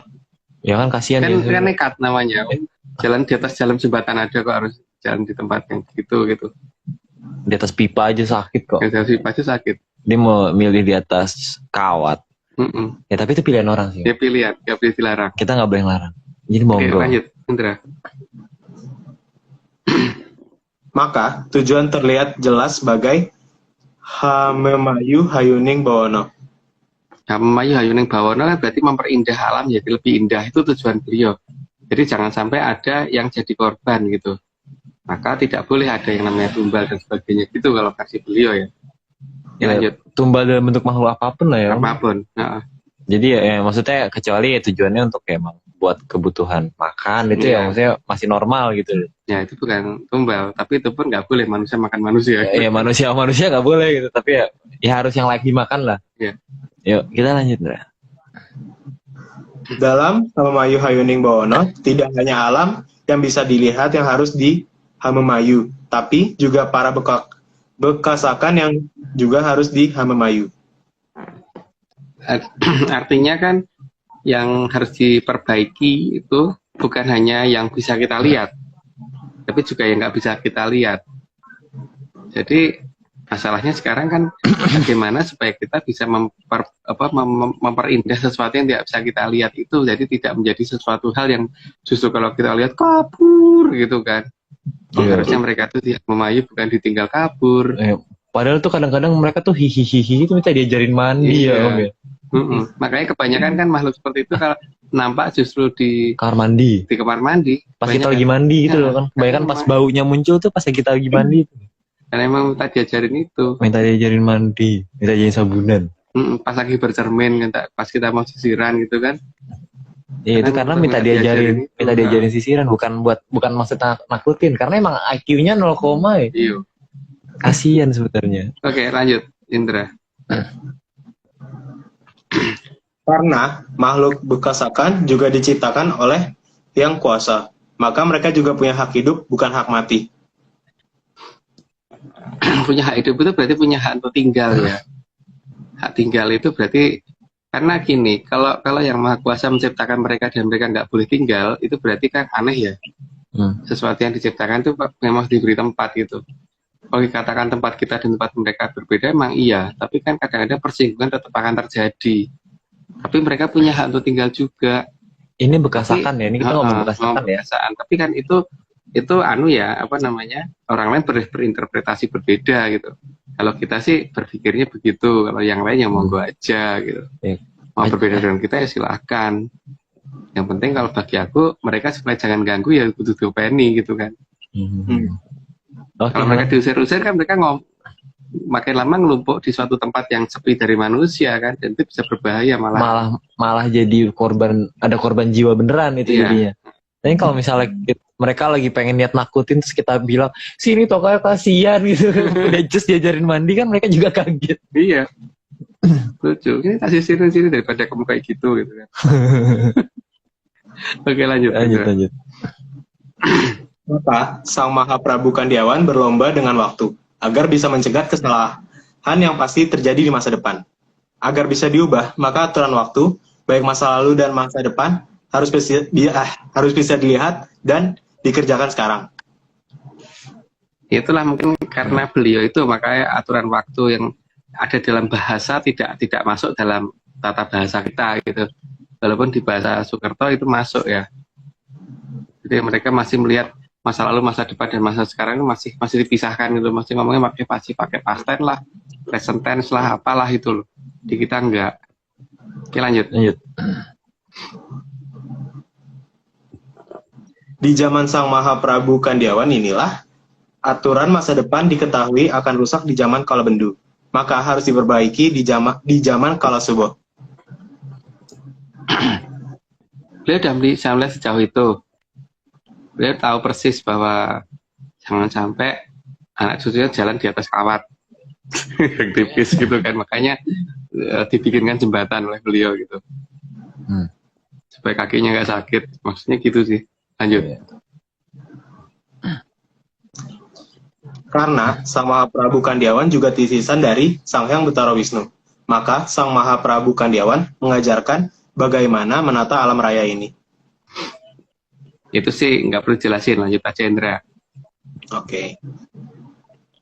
A: Ya kan kasihan
C: Kan
A: ya.
C: nekat namanya. Jalan di atas jalan jembatan aja kok harus jalan di tempat yang gitu.
A: Di atas pipa aja sakit kok.
C: Yang pasti sakit.
A: Dia mau milih di atas kawat. Ya tapi itu pilihan orang sih.
C: Dia pilihan, gak boleh dilarang.
A: Kita nggak boleh ngelarang. Jadi
C: Oke,
A: monggo.
C: lanjut, Indra.
B: Maka tujuan terlihat jelas sebagai Hamemayu Hayuning Bawono.
C: Hamemayu Hayuning Bawono kan berarti memperindah alam jadi lebih indah, itu tujuan beliau. Jadi jangan sampai ada yang jadi korban gitu. Maka tidak boleh ada yang namanya tumbal dan sebagainya gitu kalau kasih beliau ya.
A: Ya,
C: lanjut.
A: Tumbal dalam bentuk makhluk apapun lah ya.
C: Apapun.
A: Jadi ya, maksudnya kecuali ya tujuannya untuk emang buat kebutuhan makan itu ya maksudnya masih normal gitu.
C: Ya itu bukan tumbal, tapi itu pun nggak boleh manusia makan manusia.
A: Ya manusia nggak boleh gitu, tapi ya harus yang layak dimakan lah.
C: Ya.
A: Yuk kita lanjut Ndra.
B: Dalam Hamemayu Hayuning Bawono, tidak hanya alam yang bisa dilihat yang harus di Hamemayu, tapi juga para bekasakan yang juga harus di Hamemayu.
C: Artinya kan yang harus diperbaiki itu bukan hanya yang bisa kita lihat, tapi juga yang nggak bisa kita lihat. Jadi masalahnya sekarang kan bagaimana supaya kita bisa memperindah sesuatu yang tidak bisa kita lihat itu, jadi tidak menjadi sesuatu hal yang justru kalau kita lihat kabur gitu kan. Harusnya mereka tuh tidak memayu, bukan ditinggal kabur.
A: Padahal tuh kadang-kadang mereka tuh hihihi itu minta diajarin mandi ya Om ya.
C: Makanya kebanyakan kan makhluk seperti itu kalau nampak justru di
A: kamar mandi.
C: Di kamar mandi.
A: Pas kita lagi mandi gitu loh kan. Kebanyakan pas baunya muncul tuh pas kita lagi mandi.
C: Karena emang minta diajarin itu.
A: Minta diajarin mandi, minta diajarin sabunan.
C: Pas lagi bercermin, pas kita mau sisiran gitu kan.
A: Ya itu karena minta diajarin sisiran, bukan maksud nakutin, karena emang IQ-nya 0, ya.
C: Iya.
A: Kasian sebenarnya.
C: Oke, lanjut Indra.
B: Karena makhluk bekasakan juga diciptakan oleh yang kuasa, maka mereka juga punya hak hidup, bukan hak mati.
C: Punya hak hidup itu berarti punya hak untuk tinggal ya. Hak tinggal itu berarti karena gini, kalau yang maha kuasa menciptakan mereka dan mereka nggak boleh tinggal, itu berarti kan aneh ya. Sesuatu yang diciptakan itu memang diberi tempat gitu. Kalau dikatakan tempat kita dan tempat mereka berbeda, emang iya. Tapi kan kadang-kadang persinggungan tetap akan terjadi. Tapi mereka punya hak untuk tinggal juga.
A: Ini bekasakan ya, ini kita ngomong bekasakan ya.
C: Tapi kan itu orang lain berinterpretasi berbeda gitu. Kalau kita sih berpikirnya begitu, kalau yang lain ya monggo aja gitu. Mau berbeda dengan kita ya silahkan. Yang penting kalau bagi aku, mereka supaya jangan ganggu ya kudu diopeni gitu kan. Kalau mereka diusir-usir kan mereka makin lama ngelumpuk di suatu tempat yang sepi dari manusia kan, dan itu bisa berbahaya
A: malah jadi ada korban jiwa beneran itu jadinya. Tapi kalau misalnya mereka lagi pengen niat nakutin terus kita bilang sini tokonya kasihan gitu, udah just diajarin mandi kan mereka juga kaget.
C: Iya, lucu. Ini kasih sini daripada kamu kayak gitu kan. Oke, lanjut.
B: Maka Sang Maha Prabu Kandiawan berlomba dengan waktu agar bisa mencegah kesalahan yang pasti terjadi di masa depan. Agar bisa diubah, maka aturan waktu, baik masa lalu dan masa depan, harus bisa dilihat dan dikerjakan sekarang.
C: Itulah mungkin karena beliau itu, makanya aturan waktu yang ada dalam bahasa tidak masuk dalam tata bahasa kita gitu. Walaupun di bahasa Soekerto itu masuk ya. Jadi mereka masih melihat masa lalu, masa depan, dan masa sekarang itu masih dipisahkan gitu. Masih ngomongnya pakai past tense lah, present tense lah, apalah itu loh. Di kita enggak. Oke, lanjut.
B: Di zaman Sang Maha Prabu Kandiawan inilah aturan masa depan diketahui akan rusak di zaman Kala Bendu. Maka harus diperbaiki di zaman Kala Subo.
C: Beliau udah melihat sejauh itu. Beliau tahu persis bahwa jangan sampai anak cucunya jalan di atas kawat yang tipis gitu kan, makanya dibikinkan jembatan oleh beliau gitu, supaya kakinya nggak sakit, maksudnya gitu sih. Lanjut.
B: Karena Sang Maha Prabu Kandiawan juga titisan dari Sang Hyang Betara Wisnu, maka Sang Maha Prabu Kandiawan mengajarkan bagaimana menata alam raya ini.
C: Itu sih nggak perlu jelasin, lanjut aja Indra.
B: Oke.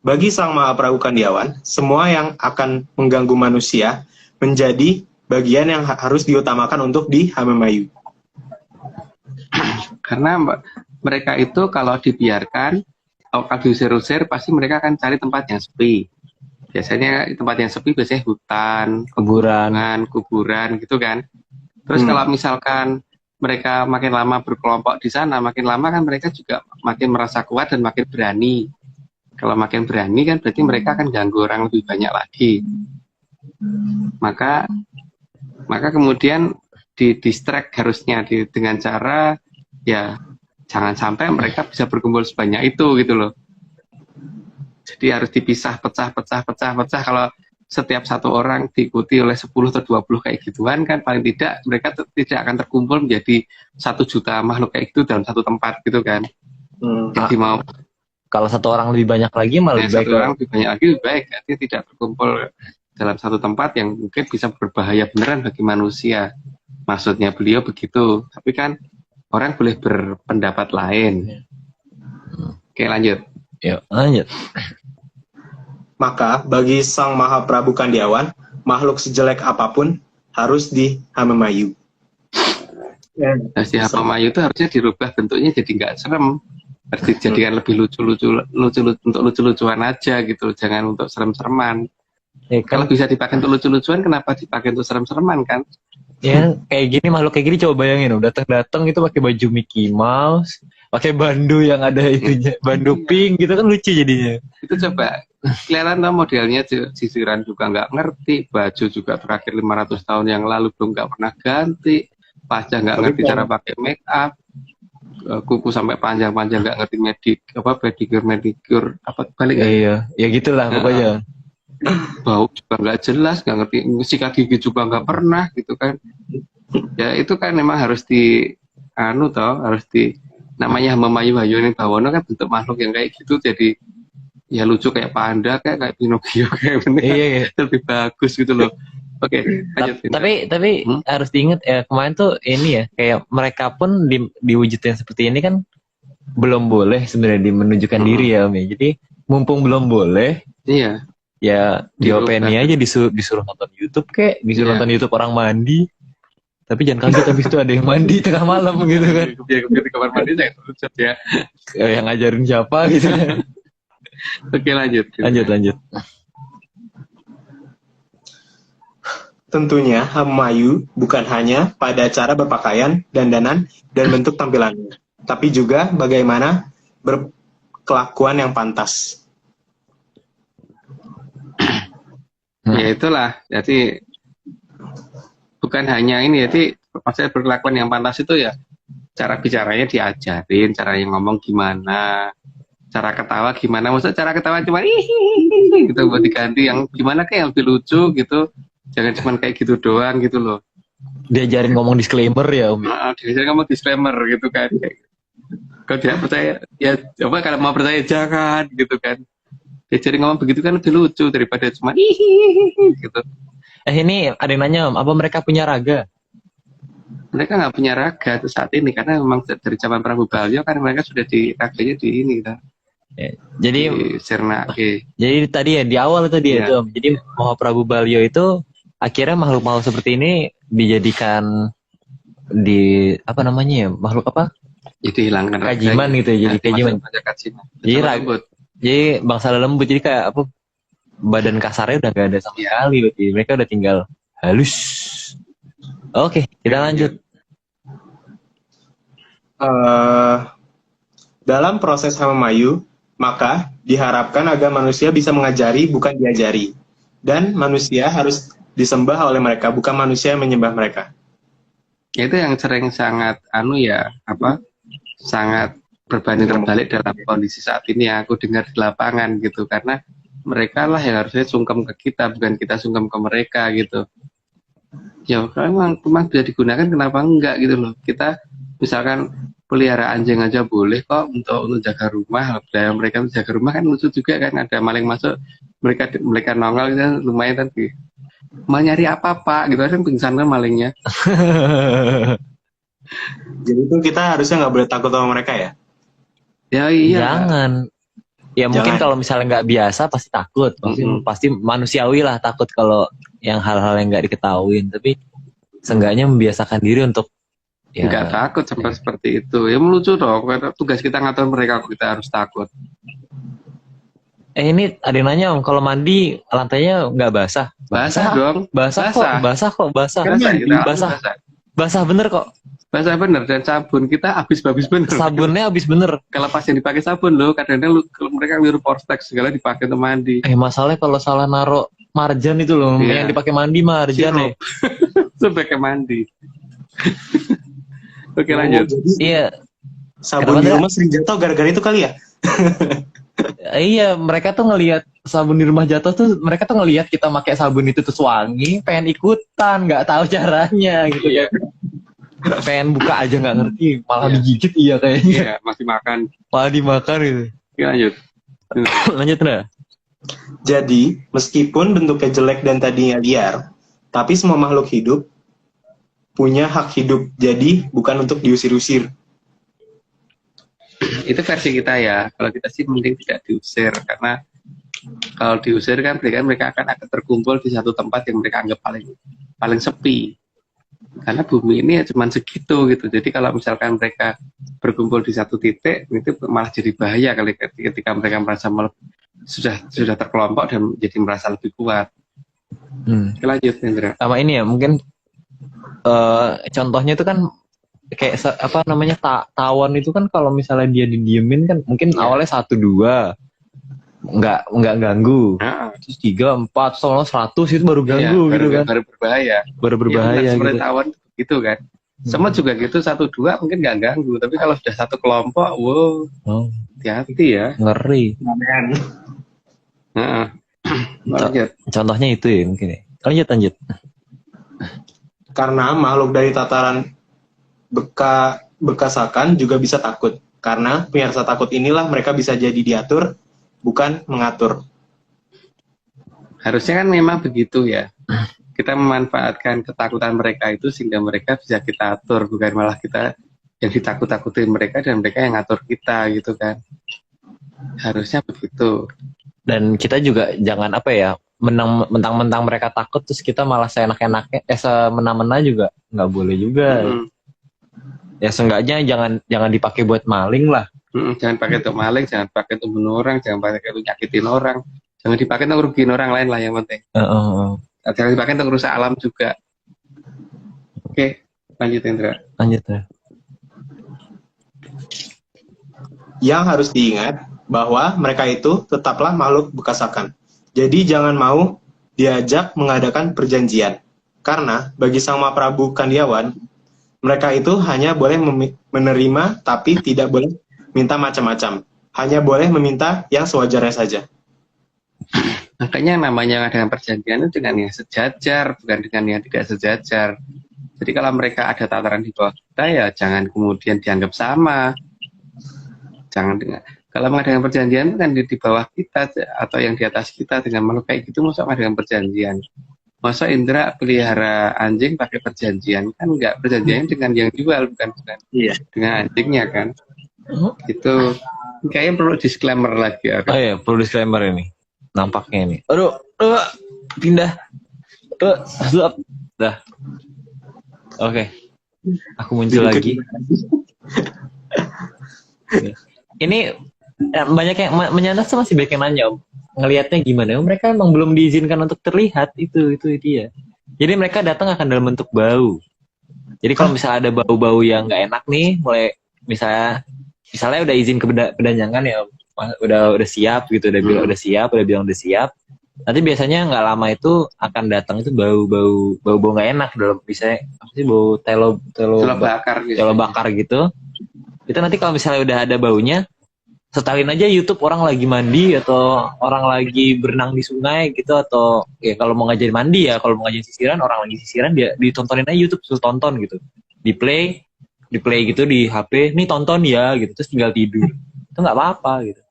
B: Bagi Sang Maha Prabu Kandiawan, semua yang akan mengganggu manusia menjadi bagian yang harus diutamakan untuk di Hamemayu.
C: Karena mereka itu kalau dibiarkan, kalau diusir-usir, pasti mereka akan cari tempat yang sepi. Biasanya tempat yang sepi biasanya hutan, kuburan gitu kan. Terus kalau misalkan mereka makin lama berkelompok di sana, makin lama kan mereka juga makin merasa kuat dan makin berani. Kalau makin berani kan berarti mereka akan ganggu orang lebih banyak lagi. Maka kemudian di-distract harusnya dengan cara ya jangan sampai mereka bisa berkumpul sebanyak itu gitu loh. Jadi harus dipisah, pecah. Kalau setiap satu orang diikuti oleh 10 atau 20 kayak gituan kan paling tidak mereka tidak akan terkumpul menjadi 1 juta makhluk kayak gitu dalam satu tempat gitu kan. Jadi mau
A: Kalau satu orang lebih banyak lagi malah lebih baik.
C: satu orang lebih banyak lagi lebih baik, artinya tidak berkumpul dalam satu tempat yang mungkin bisa berbahaya beneran bagi manusia. Maksudnya beliau begitu, tapi kan orang boleh berpendapat lain. Oke lanjut.
A: Yuk, lanjut.
B: Maka bagi Sang Maha Prabu Kandiawan, makhluk sejelek apapun harus dihamemayu.
C: Nah, si Hapamayu itu harusnya dirubah bentuknya jadi nggak serem, harus dijadikan lebih lucu-lucuan aja gitu, jangan untuk serem-sereman. Kalau bisa dipakai untuk lucu-lucuan, kenapa dipakai untuk serem-sereman kan?
A: Ya kayak gini, makhluk kayak gini coba bayangin, datang-datang itu pakai baju Mickey Mouse, pakai bandu yang ada itunya, bandu pink gitu kan lucu jadinya.
C: Itu coba kelihatan tuh modelnya, sisiran juga nggak ngerti, baju juga terakhir 500 tahun yang lalu belum nggak pernah ganti, wajah nggak ngerti cara pakai make up, kuku sampai panjang-panjang nggak ngerti pedicure apa balik
A: Iya, ya gitulah pokoknya.
C: Bau juga nggak jelas, nggak ngerti, sikat gigi juga nggak pernah gitu kan. Ya itu kan memang harus harus namanya Memayu ini Bawono kan bentuk makhluk yang kayak gitu, jadi ya lucu kayak panda, kayak Pinocchio kayak bener.
A: Iya.
C: Lebih bagus gitu loh. Oke, lanjut.
A: Tapi harus diingat ya, kemarin tuh ini ya, kayak mereka pun diwujudkan seperti ini kan belum boleh sebenarnya menunjukkan diri ya Om ya. Jadi mumpung belum boleh,
C: iya,
A: ya diopeni aja, disuruh nonton YouTube disuruh nonton YouTube orang mandi. Tapi jangan kaget habis itu ada yang mandi tengah malam gitu kan.
C: Di kamar mandi saya terus ya.
A: Yang ngajarin siapa gitu.
C: Oke, lanjut.
B: Tentunya Hapemayu bukan hanya pada cara berpakaian, dandanan, dan bentuk tampilannya, tapi juga bagaimana berkelakuan yang pantas.
C: Ya itulah, jadi bukan hanya ini, jadi maksudnya berkelakuan yang pantas itu ya cara bicaranya diajarin, cara yang ngomong gimana, cara ketawa gimana, maksudnya cara ketawa cuma gitu buat diganti yang gimana kayak yang lebih lucu gitu, jangan cuma kayak gitu doang gitu loh.
A: Diajarin ngomong disclaimer ya Om.
C: Diajarin ngomong disclaimer gitu kan. Kalau tidak percaya ya coba, kalau mau percaya jangan gitu kan. Diajarin ngomong begitu kan lebih lucu daripada cuma gitu.
A: Ini ada yang nanya Om, apa mereka punya raga?
C: Mereka nggak punya raga tuh saat ini karena memang dari zaman Prabu Balyo kan mereka sudah raganya di ini kan.
A: Ya, jadi
C: di Sernake.
A: Jadi tadi ya di awal tadi
C: ya.
A: itu Om. Jadi Maha Prabu Balyo itu akhirnya makhluk-makhluk seperti ini dijadikan apa namanya ya, makhluk apa?
C: Jadi hilangkan
A: kajiman gitu ya, jadi kajiman. Jadi bangsa lembut, jadi kayak apa, badan kasarnya udah gak ada sama sekali, jadi mereka udah tinggal halus. Oke, kita lanjut.
B: Dalam proses Hapemayu, maka diharapkan agar manusia bisa mengajari bukan diajari, dan manusia harus disembah oleh mereka, bukan manusia yang menyembah mereka.
C: Itu yang sering sangat sangat berbanding terbalik dalam kondisi saat ini yang aku dengar di lapangan gitu, karena mereka lah yang harusnya sungkem ke kita, bukan kita sungkem ke mereka gitu. Ya memang bisa digunakan, kenapa enggak gitu loh. Kita misalkan pelihara anjing aja boleh kok untuk jaga rumah, budaya mereka untuk jaga rumah kan lucu juga kan, ada maling masuk mereka nongol gitu, lumayan kan. Mau nyari apa Pak gitu kan, pingsan kan malingnya.
B: Jadi itu kita harusnya nggak boleh takut sama mereka ya?
C: Ya iya.
A: Jangan. Ya mungkin kalau misalnya nggak biasa pasti takut, pasti manusiawi lah takut kalau yang hal-hal yang nggak diketahuin. Tapi seenggaknya membiasakan diri untuk ya,
C: nggak takut sampai seperti itu. Ya melucu dong. Tugas kita ngatur mereka, kita harus takut.
A: Ini ada yang nanya Om, kalau mandi lantainya nggak basah?
C: Basah dong.
A: Basah kok. Basah bener kok.
C: Basah bener, dan sabun kita habis bener.
A: Sabunnya habis bener.
C: Kalau pas yang dipakai sabun loh, kadang-kadang mereka liru Porstex segala dipakai untuk mandi.
A: Masalahnya kalau salah naruh marjan itu loh, yang dipakai mandi marjan ya.
C: Sebagai mandi. Oke lanjut.
A: Iya.
B: Sabun di rumah sering jatuh gara-gara itu kali ya?
A: Iya, mereka tuh ngelihat sabun di rumah jatuh tuh, mereka tuh ngelihat kita pakai sabun itu terus wangi, pengen ikutan, nggak tahu caranya gitu
C: Iya,
A: kan. Pengen buka aja nggak ngerti, malah
C: Iya.
A: digigit iya kayaknya,
C: iya, masih makan.
A: malah dimakan gitu.
C: Oke, lanjut.
A: Lanjut nah.
B: Jadi, meskipun bentuknya jelek dan tadinya liar, tapi semua makhluk hidup punya hak hidup. Jadi, bukan untuk diusir-usir.
C: Itu versi kita ya. Kalau kita sih mending tidak diusir, karena kalau diusir kan mereka akan terkumpul di satu tempat yang mereka anggap paling sepi. Karena bumi ini ya cuma segitu gitu. Jadi kalau misalkan mereka berkumpul di satu titik, itu malah jadi bahaya kali ketika mereka merasa sudah terkelompok dan jadi merasa lebih kuat. Oke, lanjut, Hendra.
A: Sama ini ya, mungkin contohnya itu kan kayak apa namanya, tawon itu kan kalau misalnya dia didiemin kan mungkin awalnya 1-2 nggak ganggu, terus 3-4 soalnya 100 itu baru ganggu gitu kan,
C: baru berbahaya.
A: baru berbahaya
C: Ya, seperti
A: gitu.
C: tawon gitu kan. Semut juga gitu, 1-2 mungkin nggak ganggu, tapi kalau sudah satu kelompok, wow, hati-hati ya.
A: Ngeri.
B: Amen.
C: Lanjut.
A: Contohnya itu ya mungkin ya. Lanjut.
B: Karena makhluk dari tataran bekasakan juga bisa takut. Karena punya rasa takut inilah mereka bisa jadi diatur, bukan mengatur.
C: Harusnya kan memang begitu ya. Kita memanfaatkan ketakutan mereka itu sehingga mereka bisa kita atur, bukan malah kita yang ditakut-takutin mereka dan mereka yang ngatur kita gitu kan. Harusnya begitu.
A: Dan kita juga jangan apa ya, mentang-mentang mereka takut terus kita malah seenak-enaknya semena-mena juga nggak boleh juga. Ya seenggaknya jangan dipakai buat maling lah.
C: Jangan pakai untuk maling, jangan pakai untuk bunuh orang, jangan pakai untuk nyakitin orang, jangan dipakai untuk rugiin orang lain lah yang penting. Jangan dipakai untuk rusak alam juga. Oke, lanjut Indra.
A: Lanjut ya.
B: Yang harus diingat bahwa mereka itu tetaplah makhluk bekasakan. Jadi jangan mau diajak mengadakan perjanjian. Karena bagi Sang Mahaprabu Kandiawan, mereka itu hanya boleh menerima tapi tidak boleh minta macam-macam. Hanya boleh meminta yang sewajarnya saja.
C: Makanya namanya dengan perjanjian itu dengan yang sejajar, bukan dengan yang tidak sejajar. Jadi kalau mereka ada tataran di bawah kita, ya jangan kemudian dianggap sama. Jangan kalau mengadakan perjanjian kan di bawah kita atau yang di atas kita, dengan makhluk kayak gitu masa mengadakan perjanjian. Masa Indra pelihara anjing pakai perjanjian, kan enggak, perjanjiannya dengan yang jual, bukan dengan anjingnya kan. Itu kayaknya perlu disclaimer lagi ya.
A: Oh iya, perlu disclaimer ini. Nampaknya ini. Aduh, pindah. Dah. Oke. Aku muncul lagi. Ini banyak yang menyandang masih banyak yang nanya, Om. Ngelihatnya gimana? Mereka emang belum diizinkan untuk terlihat, itu dia. Jadi mereka datang akan dalam bentuk bau. Jadi kalau misalnya ada bau-bau yang nggak enak nih, mulai misalnya udah izin ke pedanyangan ya, udah siap gitu, udah bilang udah siap. Nanti biasanya nggak lama itu akan datang itu bau nggak enak dalam, misalnya apa sih, bau telo bakar gitu. Itu nanti kalau misalnya udah ada baunya, setelin aja YouTube orang lagi mandi atau orang lagi berenang di sungai gitu, atau ya kalau mau ngajarin mandi ya, kalau mau ngajarin sisiran, orang lagi sisiran dia ditontonin aja YouTube, terus tonton gitu, di play gitu di HP, nih tonton ya gitu, terus tinggal tidur, itu nggak apa-apa gitu.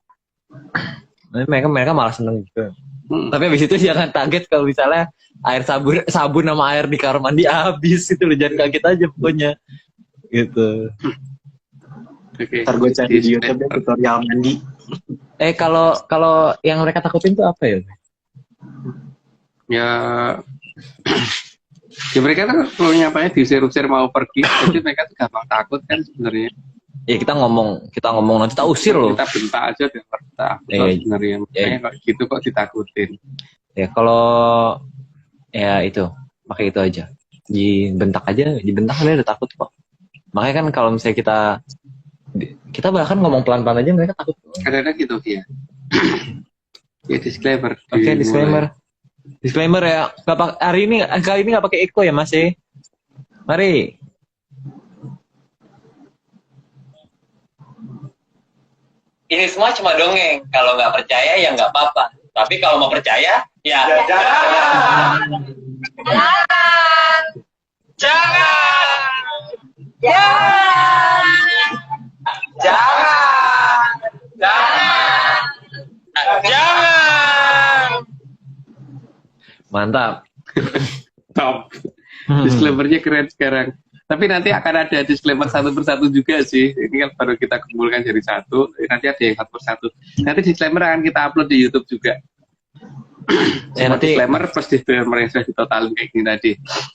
A: Nah, mereka malah seneng gitu. Tapi habis itu jangan kaget kalau misalnya air sabun sama air di kamar mandi habis itu loh, jangan kaget aja pokoknya gitu.
B: Ntar gue cari di YouTube tutorial mandi.
A: Kalau yang mereka takutin tuh apa ya?
C: Ya mereka kan kalau nyapanya diusir-usir mau pergi, jadi mereka tuh gampang takut kan sebenarnya.
A: Ya kita ngomong nanti tak usir loh.
C: Kita bentak aja biar takut sebenarnya. Makanya kok gitu kok ditakutin. Ya
A: kalau ya itu pakai itu aja. Dibentak aja udah takut kok. Makanya kan kalau misalnya kita bahkan ngomong pelan-pelan aja mereka takut.
C: Kadang-kadang gitu ya. Ya disclaimer.
A: Oke, disclaimer ya. Kali ini nggak pakai echo ya Mas. Mari.
D: ini semua cuma dongeng. Kalau nggak percaya ya nggak apa-apa. Tapi kalau mau percaya, ya jangan.
A: Mantap.
C: Top. Disclaimer-nya keren sekarang. Tapi nanti akan ada disclaimer satu persatu juga sih. Ini kan baru kita kumpulkan jadi satu. Nanti ada yang satu persatu. Nanti disclaimer akan kita upload di YouTube juga.
A: Nanti
C: Disclaimer plus disclaimer yang sudah ditotalin kayak gini tadi.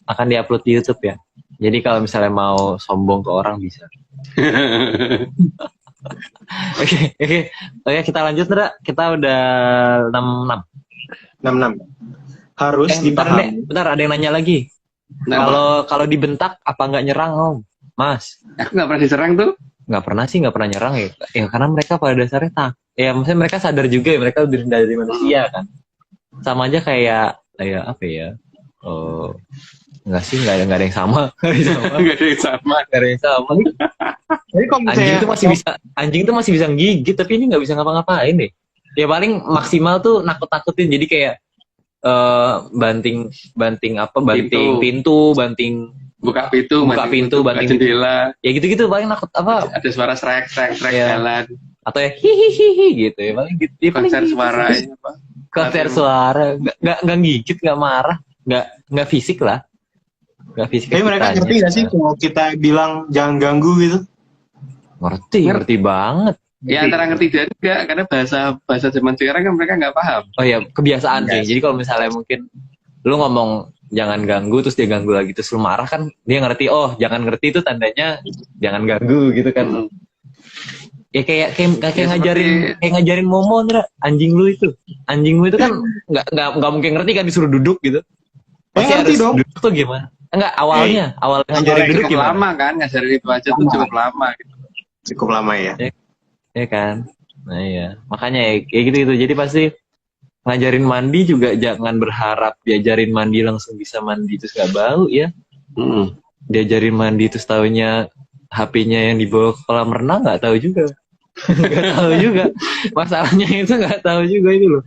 A: akan diupload di YouTube ya. Jadi kalau misalnya mau sombong ke orang bisa. Oke, kita lanjut, Ndra. Kita udah 66.
B: 66. Harus dipahami.
A: Bentar, ada yang nanya lagi. Kalau dibentak apa nggak nyerang, Om? Mas?
C: Aku nggak pernah diserang tuh.
A: Nggak pernah nyerang ya. Ya karena mereka pada dasarnya ya maksudnya mereka sadar juga ya mereka lebih rendah dari manusia kan. Sama aja kayak apa ya? Oh, nggak sih, nggak ada yang sama.
C: Nggak ada yang sama.
B: Jadi kalau
A: Anjing itu masih bisa gigit, tapi ini nggak bisa ngapa-ngapain deh. Ya paling maksimal tuh nakut-nakutin, jadi kayak banting pintu,
C: buka pintu,
A: banting
C: jendela.
A: Ya gitu-gitu paling nakut apa?
C: Ada suara strek
A: Ya.
C: jalan.
A: Atau ya hihihi gitu ya paling gitu. Ya,
C: Konser
A: paling
C: suara
A: gitu.
C: apa?
A: Konser suara, nggak gigit, nggak marah, nggak fisik lah. Nggak fisik.
B: Tapi mereka ngerti nggak sih kalau kita bilang jangan ganggu gitu?
A: Ngerti banget.
C: Ya antara ngerti dan enggak, karena bahasa zaman sekarang kan mereka nggak paham.
A: Oh ya, kebiasaan sih.
B: Yes.
A: Jadi kalau misalnya mungkin lu ngomong jangan ganggu terus dia ganggu lagi terus lu marah kan dia ngerti, oh jangan ngerti itu tandanya jangan ganggu gitu kan. Ya kayak ngajarin Momo, Ndra, anjing lu itu kan nggak mungkin ngerti kan disuruh duduk gitu. Pasti
B: ngerti
A: harus
B: dong.
A: duduk tuh gimana? Enggak, awal ngajarin duduk
C: Cukup
A: gimana?
C: lama kan, ngajarin itu aja tuh cukup lama gitu.
B: Cukup lama ya.
A: Ya kan. Nah iya, makanya ya kayak gitu. Jadi pasti ngajarin mandi juga jangan berharap diajarin mandi langsung bisa mandi terus nggak bau ya. Diajarin mandi terus taunya HP-nya yang dibawa ke kolam renang nggak tahu juga. Nggak tahu juga. Masalahnya itu nggak tahu juga itu loh.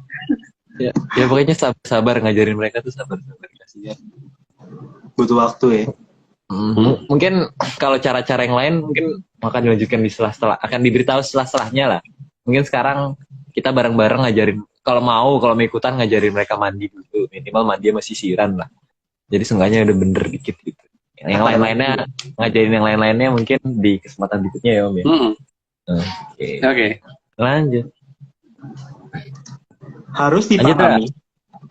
A: Ya pokoknya sabar ngajarin mereka tuh sabar kasihan.
B: Butuh waktu ya.
A: Mungkin kalau cara-cara yang lain mungkin akan dilanjutkan di setelah akan diberitahu setelahnya lah. Mungkin sekarang kita bareng-bareng ngajarin kalau mau ikutan ngajarin mereka mandi dulu, minimal mandi sama sisiran lah. Jadi seenggaknya udah bener dikit gitu. Yang lain-lainnya ngajarin yang lain-lainnya mungkin di kesempatan berikutnya ya Om ya. Oke. Lanjut.
B: Harus dipahami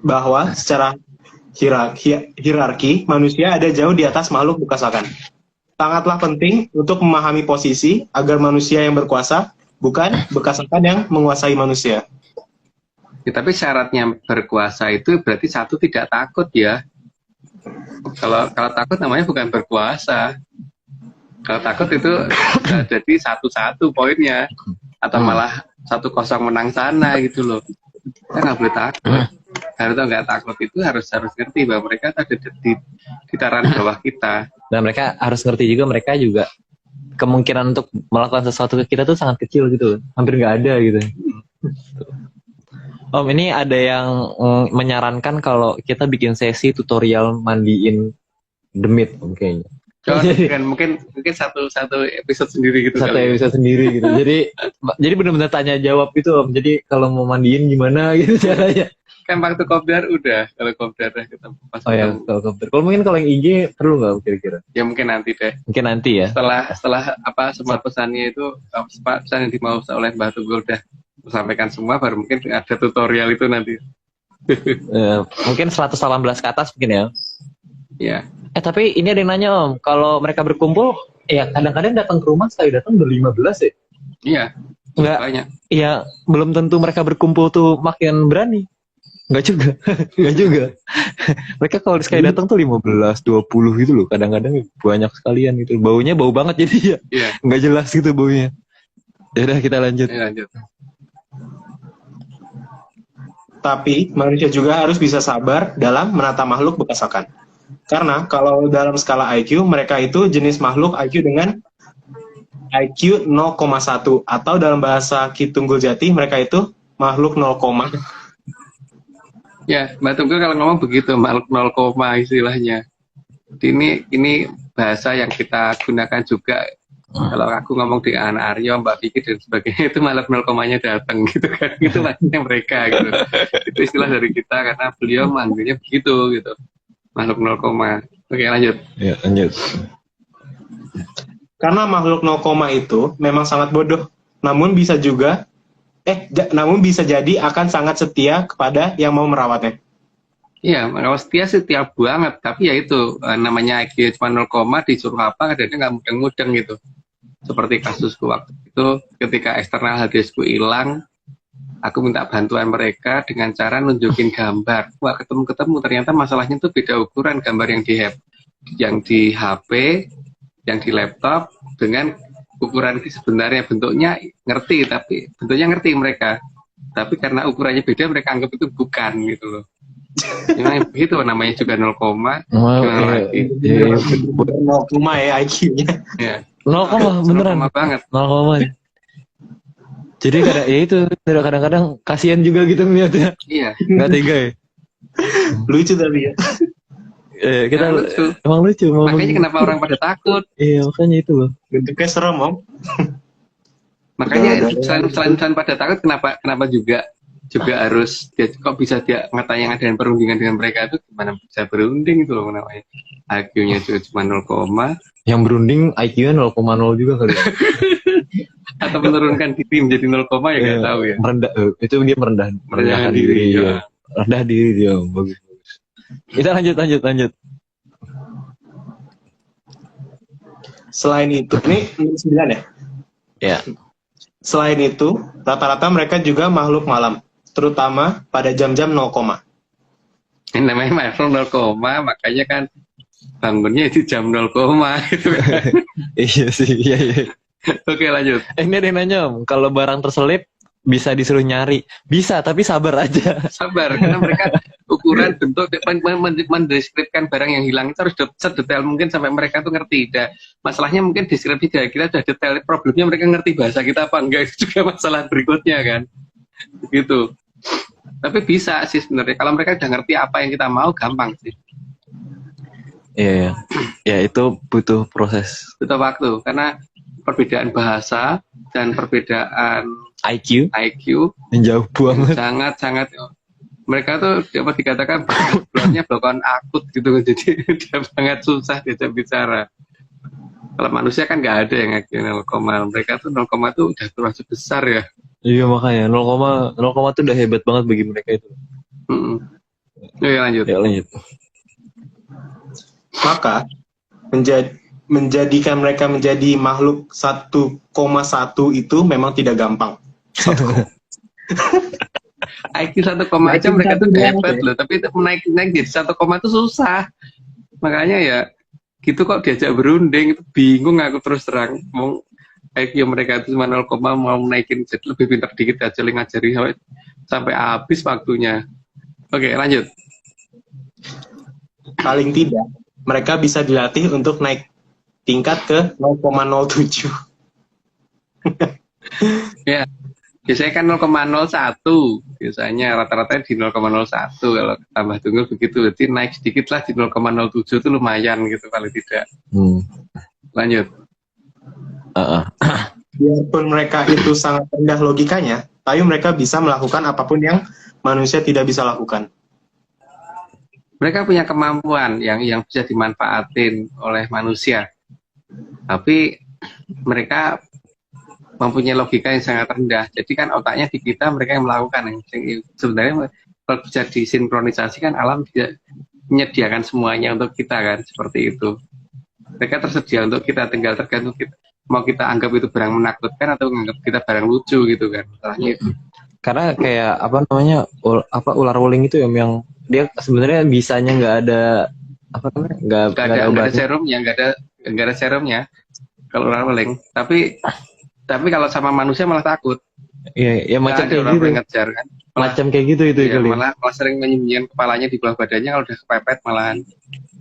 B: bahwa secara hierarki manusia ada jauh di atas makhluk berkasakan. Sangatlah penting untuk memahami posisi agar manusia yang berkuasa bukan berkasakan yang menguasai manusia.
C: Ya, tapi syaratnya berkuasa itu berarti satu tidak takut ya. Kalau takut namanya bukan berkuasa. Kalau takut itu jadi 1-1 poinnya, atau malah 1-0 menang sana gitu loh. Kita nggak boleh takut. Karena itu nggak takut itu harus ngerti bahwa mereka ada di dataran bawah kita.
A: Dan mereka harus ngerti juga mereka juga kemungkinan untuk melakukan sesuatu ke kita tuh sangat kecil gitu, hampir nggak ada gitu. Om, ini ada yang menyarankan kalau kita bikin sesi tutorial mandiin demit, kayaknya.
C: Mungkin satu episode sendiri gitu.
A: Satu episode sendiri gitu. Jadi benar-benar tanya jawab gitu Om. Jadi kalau mau mandiin gimana gitu caranya.
C: Kan waktu kopdar udah, kalau kopdar kita pas.
A: Oh ya, kalau kopdar. Kalau mungkin kalau yang IG perlu nggak kira-kira?
C: Ya mungkin nanti deh.
A: Mungkin nanti ya.
C: Setelah apa semua pesannya itu pesan yang dimau oleh Mbak Tugul udah sampaikan semua, baru mungkin ada tutorial itu nanti.
A: Mungkin 118 ke atas mungkin ya.
C: Ya.
A: Tapi ini ada yang nanya Om, kalau mereka berkumpul, ya kadang-kadang datang ke rumah sekali datang udah 15 ya?
C: Iya.
A: Enggak.
C: Banyak.
A: Iya, belum tentu mereka berkumpul tuh makin berani. Enggak juga. Mereka kalau sekali datang tuh 15, 20 gitu loh. Kadang-kadang banyak sekalian gitu. Baunya bau banget jadi ya. Enggak jelas gitu baunya. Ya udah kita lanjut.
B: Tapi manusia juga harus bisa sabar dalam menata makhluk berkasakan. Karena kalau dalam skala IQ, mereka itu jenis makhluk IQ dengan IQ 0,1 atau dalam bahasa Ki Tunggul Jati mereka itu makhluk 0,
C: Ya, Mbak Tunggul kalau ngomong begitu, makhluk 0, istilahnya. Ini bahasa yang kita gunakan juga. Kalau aku ngomong di anak Aryo, Mbak Vicky dan sebagainya, itu malah 0 datang gitu kan. Itu maksudnya mereka gitu. Itu istilah dari kita karena beliau manggilnya begitu gitu. Makhluk 0. Oke, lanjut.
A: Ya, lanjut.
B: Karena makhluk 0, itu memang sangat bodoh, namun bisa jadi akan sangat setia kepada yang mau merawatnya.
C: Iya, kalau setia banget, tapi ya itu namanya IQ cuma 0, disuruh apa kadang nggak mudeng-mudeng gitu. Seperti kasusku waktu itu, ketika eksternal hadisku hilang, aku minta bantuan mereka dengan cara nunjukin gambar. Wah, ketemu-ketemu ternyata masalahnya tuh beda ukuran gambar yang di HP, yang di laptop dengan ukuran sebenarnya bentuknya ngerti mereka. Tapi karena ukurannya beda mereka anggap itu bukan gitu loh. Memang begitu namanya juga 0, gimana lagi?
B: 0, ya IQ-nya.
C: Ya.
A: 0, beneran.
C: 0 banget.
A: 0. Jadi kadang-kadang kasihan juga gitu ngeliatnya.
C: Iya.
A: Nggak tega ya.
B: Lucu tapi ya.
A: Kita
C: lucu.
A: emang lucu.
C: Makanya kenapa orang pada takut?
A: Iya, makanya itu loh.
B: Bentuknya serem, Om.
C: Makanya selain pada takut, kenapa juga harus kok bisa dia ngatakan perundingan dengan mereka itu gimana bisa berunding itu loh namanya. IQ-nya cuma 0,
A: Yang berunding IQ-nya 0,0 juga kali.
C: atau menurunkan diri menjadi 0, ya nggak tahu ya.
A: Merendah, itu dia merendahkan diri. Ya. Rendah diri dia, bagus. Kita lanjut.
B: Selain itu, ini 9 ya?
A: Ya.
B: Selain itu, rata-rata mereka juga makhluk malam, terutama pada jam-jam 0,
C: Yang namanya makhluk 0, makanya kan bangunnya itu jam 0, gitu.
A: Iya sih, iya.
C: Oke, lanjut.
A: Ini ada yang nanya, Om, kalau barang terselip bisa disuruh nyari. Bisa, tapi sabar aja.
C: Sabar, karena mereka ukuran bentuk mendeskripsikan barang yang hilang itu harus sedetail mungkin sampai mereka tuh ngerti. Masalahnya mungkin deskripsi dari kita sudah detail, problemnya mereka ngerti bahasa kita apa enggak, itu juga masalah berikutnya kan. Gitu. Tapi bisa sih sebenarnya, kalau mereka udah ngerti apa yang kita mau, gampang sih.
A: Iya. Ya, itu butuh proses.
C: Butuh waktu, karena perbedaan bahasa dan perbedaan
A: IQ yang jauh banget.
C: sangat mereka tuh dapat dikatakan blokan akut gitu, jadi dia sangat susah diajak bicara. Kalau manusia kan nggak ada yang IQ 0, mereka tuh 0, tuh udah termasuk besar ya.
A: Iya, makanya 0, tuh udah hebat banget bagi mereka itu.
C: Ya, lanjut.
B: Maka menjadikan mereka menjadi makhluk 1,1 itu memang tidak gampang.
C: IQ 1, aja mereka tuh hebat loh, tapi naik jadi 1, itu susah. Makanya ya gitu kok diajak berunding itu bingung aku terus terang. Mau IQ mereka itu cuma 0, mau naikin jadi lebih pintar dikit aja ngajari sampai habis waktunya. Oke, lanjut.
B: Paling tidak mereka bisa dilatih untuk naik tingkat ke 0,07.
C: Ya, biasanya kan 0,01, biasanya rata-rata di 0,01, kalau tambah tunggal begitu, berarti naik sedikit lah di 0,07 itu lumayan gitu paling tidak. Lanjut.
B: Biarpun mereka itu sangat rendah logikanya, tapi mereka bisa melakukan apapun yang manusia tidak bisa lakukan.
C: Mereka punya kemampuan yang bisa dimanfaatin oleh manusia, tapi mereka mempunyai logika yang sangat rendah. Jadi kan otaknya di kita, mereka yang melakukan. Sebenarnya kalau bisa disinkronisasikan, alam tidak menyediakan semuanya untuk kita kan, seperti itu. Mereka tersedia untuk kita, tinggal tergantung kita. Mau kita anggap itu barang menakutkan atau menganggap kita barang lucu gitu kan. Masalahnya itu.
A: Karena kayak ular wuling itu yang dia sebenarnya bisanya nggak ada nggak
C: ada serumnya, nggak ada serumnya kalau ular wuling. Tapi kalau sama manusia malah takut.
A: Iya, ya macam kayak gitu.
C: Ngejar, kan?
A: Macam kayak gitu itu
C: ya, malah sering menyembunyikan kepalanya di bawah badannya, kalau udah kepepet malahan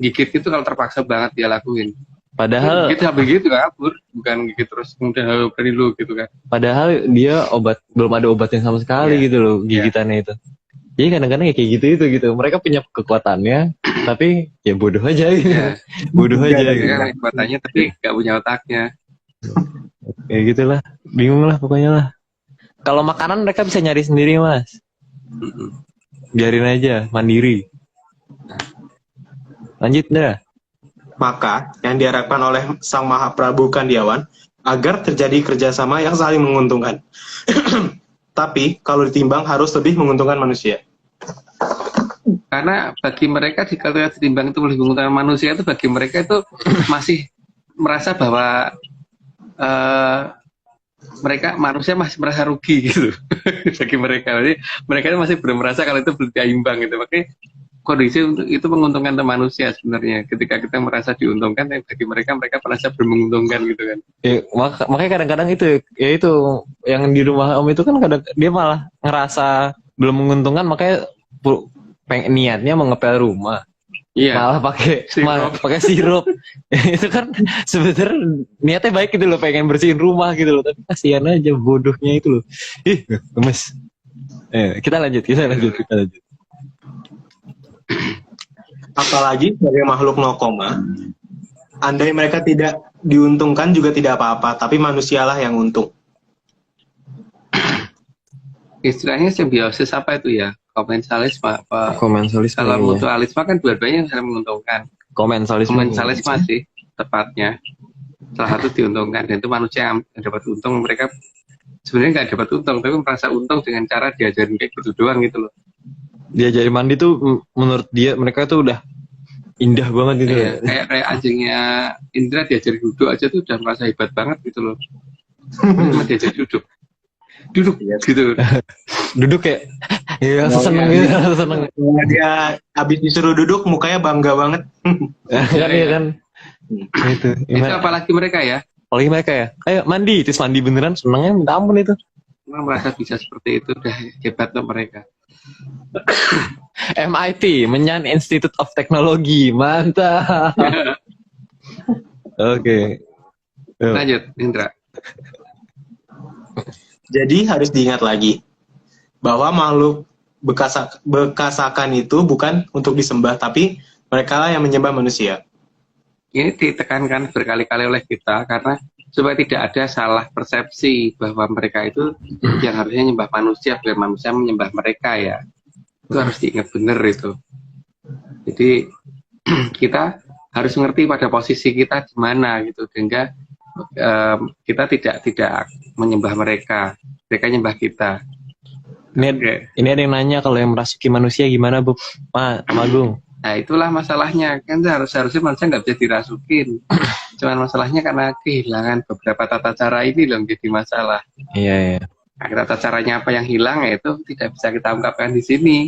C: gigit gitu kalau terpaksa banget dia lakuin.
A: Padahal
C: begitu kabur, bukan gigit terus kemudian halo dari lu gitu kan.
A: padahal dia belum ada obatnya sama sekali
C: Iya.
A: gitu loh gigitannya itu. Jadi kadang-kadang ya kayak gitu. Mereka punya kekuatannya, tapi ya bodoh aja gitu.
C: Iya.
A: Bodoh aja
C: Mereka
A: gitu.
C: kan kekuatannya tapi nggak punya otaknya.
A: Kayak gitulah, bingung lah pokoknya lah. Kalau makanan mereka bisa nyari sendiri mas, biarin aja, mandiri. Lanjut dah.
B: Maka yang diharapkan oleh Sang Mahaprabu Kandiawan agar terjadi kerjasama yang saling menguntungkan. Tapi kalau ditimbang harus lebih menguntungkan manusia.
C: Karena bagi mereka jika ditimbang itu lebih menguntungkan manusia, itu bagi mereka itu masih merasa bahwa mereka manusia masih merasa rugi gitu. Bagi mereka, jadi mereka masih belum merasa kalau itu belum imbang gitu. Makanya kondisi untuk itu menguntungkan manusia sebenarnya. Ketika kita merasa diuntungkan, bagi mereka merasa menguntungkan gitu kan.
A: Ya, makanya kadang-kadang itu ya itu yang di rumah Om itu kan kadang dia malah ngerasa belum menguntungkan, makanya niatnya mau ngepel rumah.
C: Iya.
A: Malah pakai sirup. Itu kan sebenarnya niatnya baik gitu loh, pengen bersihin rumah gitu loh, tapi kasihan aja bodohnya itu loh. Ih, gemes. Kita lanjut.
B: Apalagi sebagai makhluk 0, andai mereka tidak diuntungkan juga tidak apa-apa, tapi manusialah yang untung.
C: Istilahnya simbiosis apa itu ya? Komensalisme apa?
A: Komensalisme.
C: Kalau mutualisme kan dua-duanya yang saling menguntungkan.
A: Komensalisme
C: sih tepatnya. Salah satu diuntungkan, dan itu manusia yang dapat untung. Mereka sebenarnya nggak dapat untung, tapi merasa untung dengan cara diajarin kayak gitu doang gitu loh.
A: Diajarin mandi tuh menurut dia mereka tuh udah indah banget gitu.
C: Iya, kayak anjingnya Indra diajarin duduk aja tuh udah merasa hebat banget gitu loh. Cuma diajarin duduk gitu.
A: Duduk kayak ya seneng gitu, seneng.
B: Dia habis disuruh duduk mukanya bangga banget.
A: Kan ya kan. Itu
C: apalagi mereka ya.
A: Apalagi mereka ya. Ayo mandi, terus mandi beneran senengnya minta ampun itu.
C: Memang merasa bisa seperti itu udah hebat loh mereka.
A: MIT, Menyan Institute of Technology, mantap. Oke.
C: Lanjut, Indra.
B: Jadi harus diingat lagi bahwa makhluk bekasakan itu bukan untuk disembah, tapi mereka lah yang menyembah manusia.
C: Ini ditekankan berkali-kali oleh kita karena supaya tidak ada salah persepsi bahwa mereka itu yang harusnya menyembah manusia, biar manusia menyembah mereka ya. Itu harus diingat benar itu. Jadi kita harus mengerti pada posisi kita di mana gitu, sehingga kita tidak menyembah mereka nyembah kita.
A: Ini ada yang nanya kalau yang merasuki manusia gimana Bu? Agung.
C: Nah itulah masalahnya kan, harusnya manusia nggak bisa dirasukin. Cuman masalahnya karena kehilangan beberapa tata cara ini loh menjadi masalah.
A: Iya.
C: Nah, tata caranya apa yang hilang ya itu tidak bisa kita ungkapkan di sini.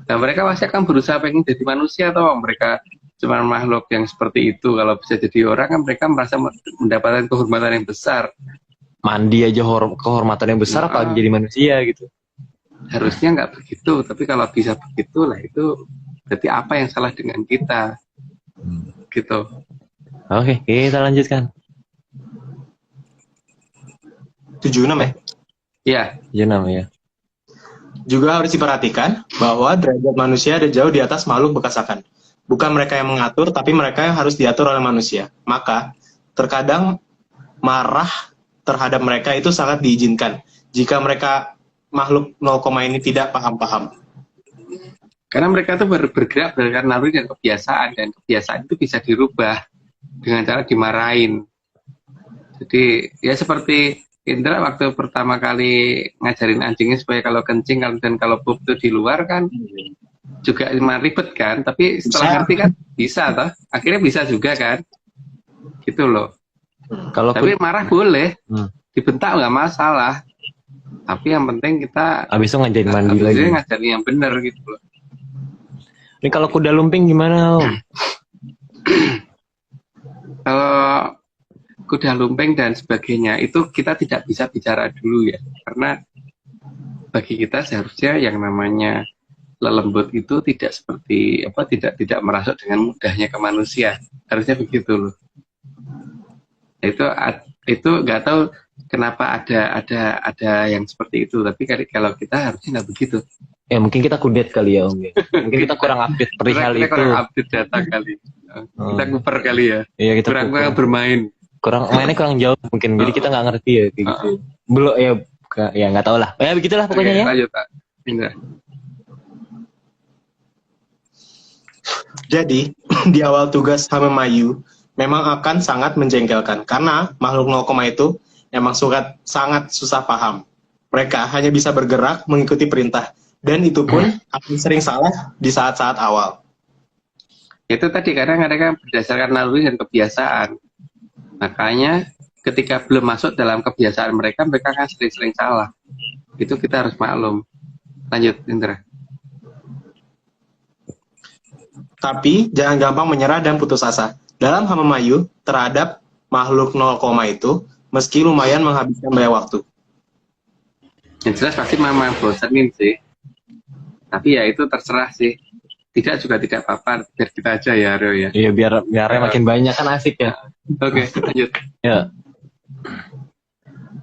C: Nah mereka pasti akan berusaha pengen jadi manusia atau mereka cuma makhluk yang seperti itu. Kalau bisa jadi orang kan mereka merasa mendapatkan kehormatan yang besar.
A: Mandi aja kehormatan yang besar, apalagi jadi manusia gitu.
C: Harusnya nggak begitu, tapi kalau bisa begitu lah itu berarti apa yang salah dengan kita gitu.
A: Oke, kita lanjutkan.
B: 76 ya?
C: Iya.
A: 76 ya.
B: Juga harus diperhatikan bahwa derajat manusia ada jauh di atas makhluk bekasakan. Bukan mereka yang mengatur, tapi mereka yang harus diatur oleh manusia. Maka, terkadang marah terhadap mereka itu sangat diizinkan. Jika mereka makhluk 0, ini tidak paham-paham.
C: Karena mereka itu bergerak berdasarkan naluri dan kebiasaan itu bisa dirubah dengan cara dimarahin. Jadi, ya seperti Indra waktu pertama kali ngajarin anjingnya supaya kalau kencing dan kalau pup itu di luar kan juga ribet kan, tapi setelah ngerti kan bisa toh, akhirnya bisa juga kan, gitu loh. Tapi marah boleh, dibentak nggak masalah, tapi yang penting kita
A: abis itu ngajarin mandi lagi,
C: ngajarin yang benar gitu loh.
A: Ini kalau kuda lumping gimana Om?
C: Kalau kuda lumping dan sebagainya itu kita tidak bisa bicara dulu ya, karena bagi kita seharusnya yang namanya lembut itu tidak seperti tidak merasuk dengan mudahnya ke manusia. Harusnya begitu loh. Itu nggak tahu kenapa ada yang seperti itu, tapi kalau kita harusnya nggak begitu.
A: Ya mungkin kita kudet kali ya Om ya. Mungkin kita kurang update perihal
C: Kita
A: itu.
C: kurang update data kali. Kita kuper kali ya.
A: Iya kita
C: Kurang bermain.
A: mainnya kurang jauh mungkin. Jadi kita nggak ngerti ya kayak gitu. Belum ya nggak tahu lah. Ya begitulah pokoknya
C: Oke,
A: ya.
C: lanjut Pak Indra.
B: Jadi, di awal tugas Hamemayu memang akan sangat menjengkelkan karena makhluk 0, itu emang sangat susah paham. Mereka hanya bisa bergerak mengikuti perintah, dan itu pun akan sering salah di saat-saat awal.
C: Itu tadi karena mereka berdasarkan naluri dan kebiasaan. Makanya ketika belum masuk dalam kebiasaan mereka akan sering-sering salah. Itu kita harus maklum. Lanjut, Indra.
B: Tapi jangan gampang menyerah dan putus asa. Dalam Hamemayu terhadap makhluk 0, itu, meski lumayan menghabiskan banyak waktu.
C: Yang jelas pasti memang bosanin sih. Tapi ya itu terserah sih. Tidak juga tidak apa-apa, biar kita aja ya, Rio ya.
A: Iya biar makin banyak kan asik ya.
C: Oke, lanjut.
A: Ya.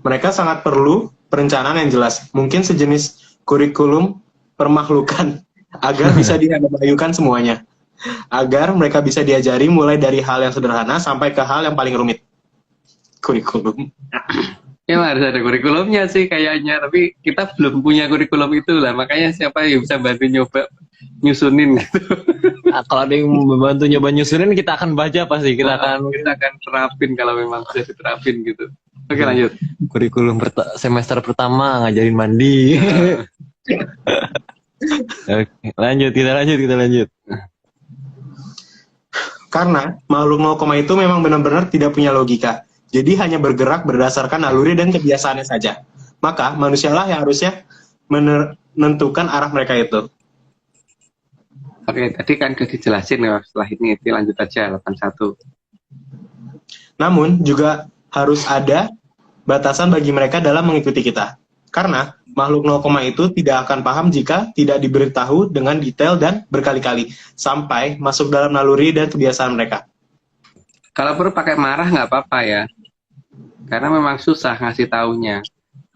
B: Mereka sangat perlu perencanaan yang jelas, mungkin sejenis kurikulum permakhlukan agar bisa dihamayukan semuanya. Agar mereka bisa diajari mulai dari hal yang sederhana sampai ke hal yang paling rumit. Kurikulum.
C: Ya harus ada kurikulumnya sih kayaknya, tapi kita belum punya kurikulum itu lah, makanya siapa yang bisa bantu nyoba nyusunin gitu.
A: Nah, kalau ada yang membantu nyoba nyusunin kita akan baca pasti kita akan
C: terapin kalau memang bisa diterapin gitu. Oke, lanjut.
A: kurikulum semester pertama ngajarin mandi. Oke, kita lanjut.
B: Karena makhluk 0, itu memang benar-benar tidak punya logika. Jadi hanya bergerak berdasarkan naluri dan kebiasaannya saja. Maka manusialah yang harusnya menentukan arah mereka itu.
C: Oke, tadi kan udah dijelasin ya, setelah ini lanjut aja 81.
B: Namun juga harus ada batasan bagi mereka dalam mengikuti kita. Karena makhluk 0, itu tidak akan paham jika tidak diberitahu dengan detail dan berkali-kali sampai masuk dalam naluri dan kebiasaan mereka.
C: Kalau perlu pakai marah nggak apa-apa ya, karena memang susah ngasih taunya.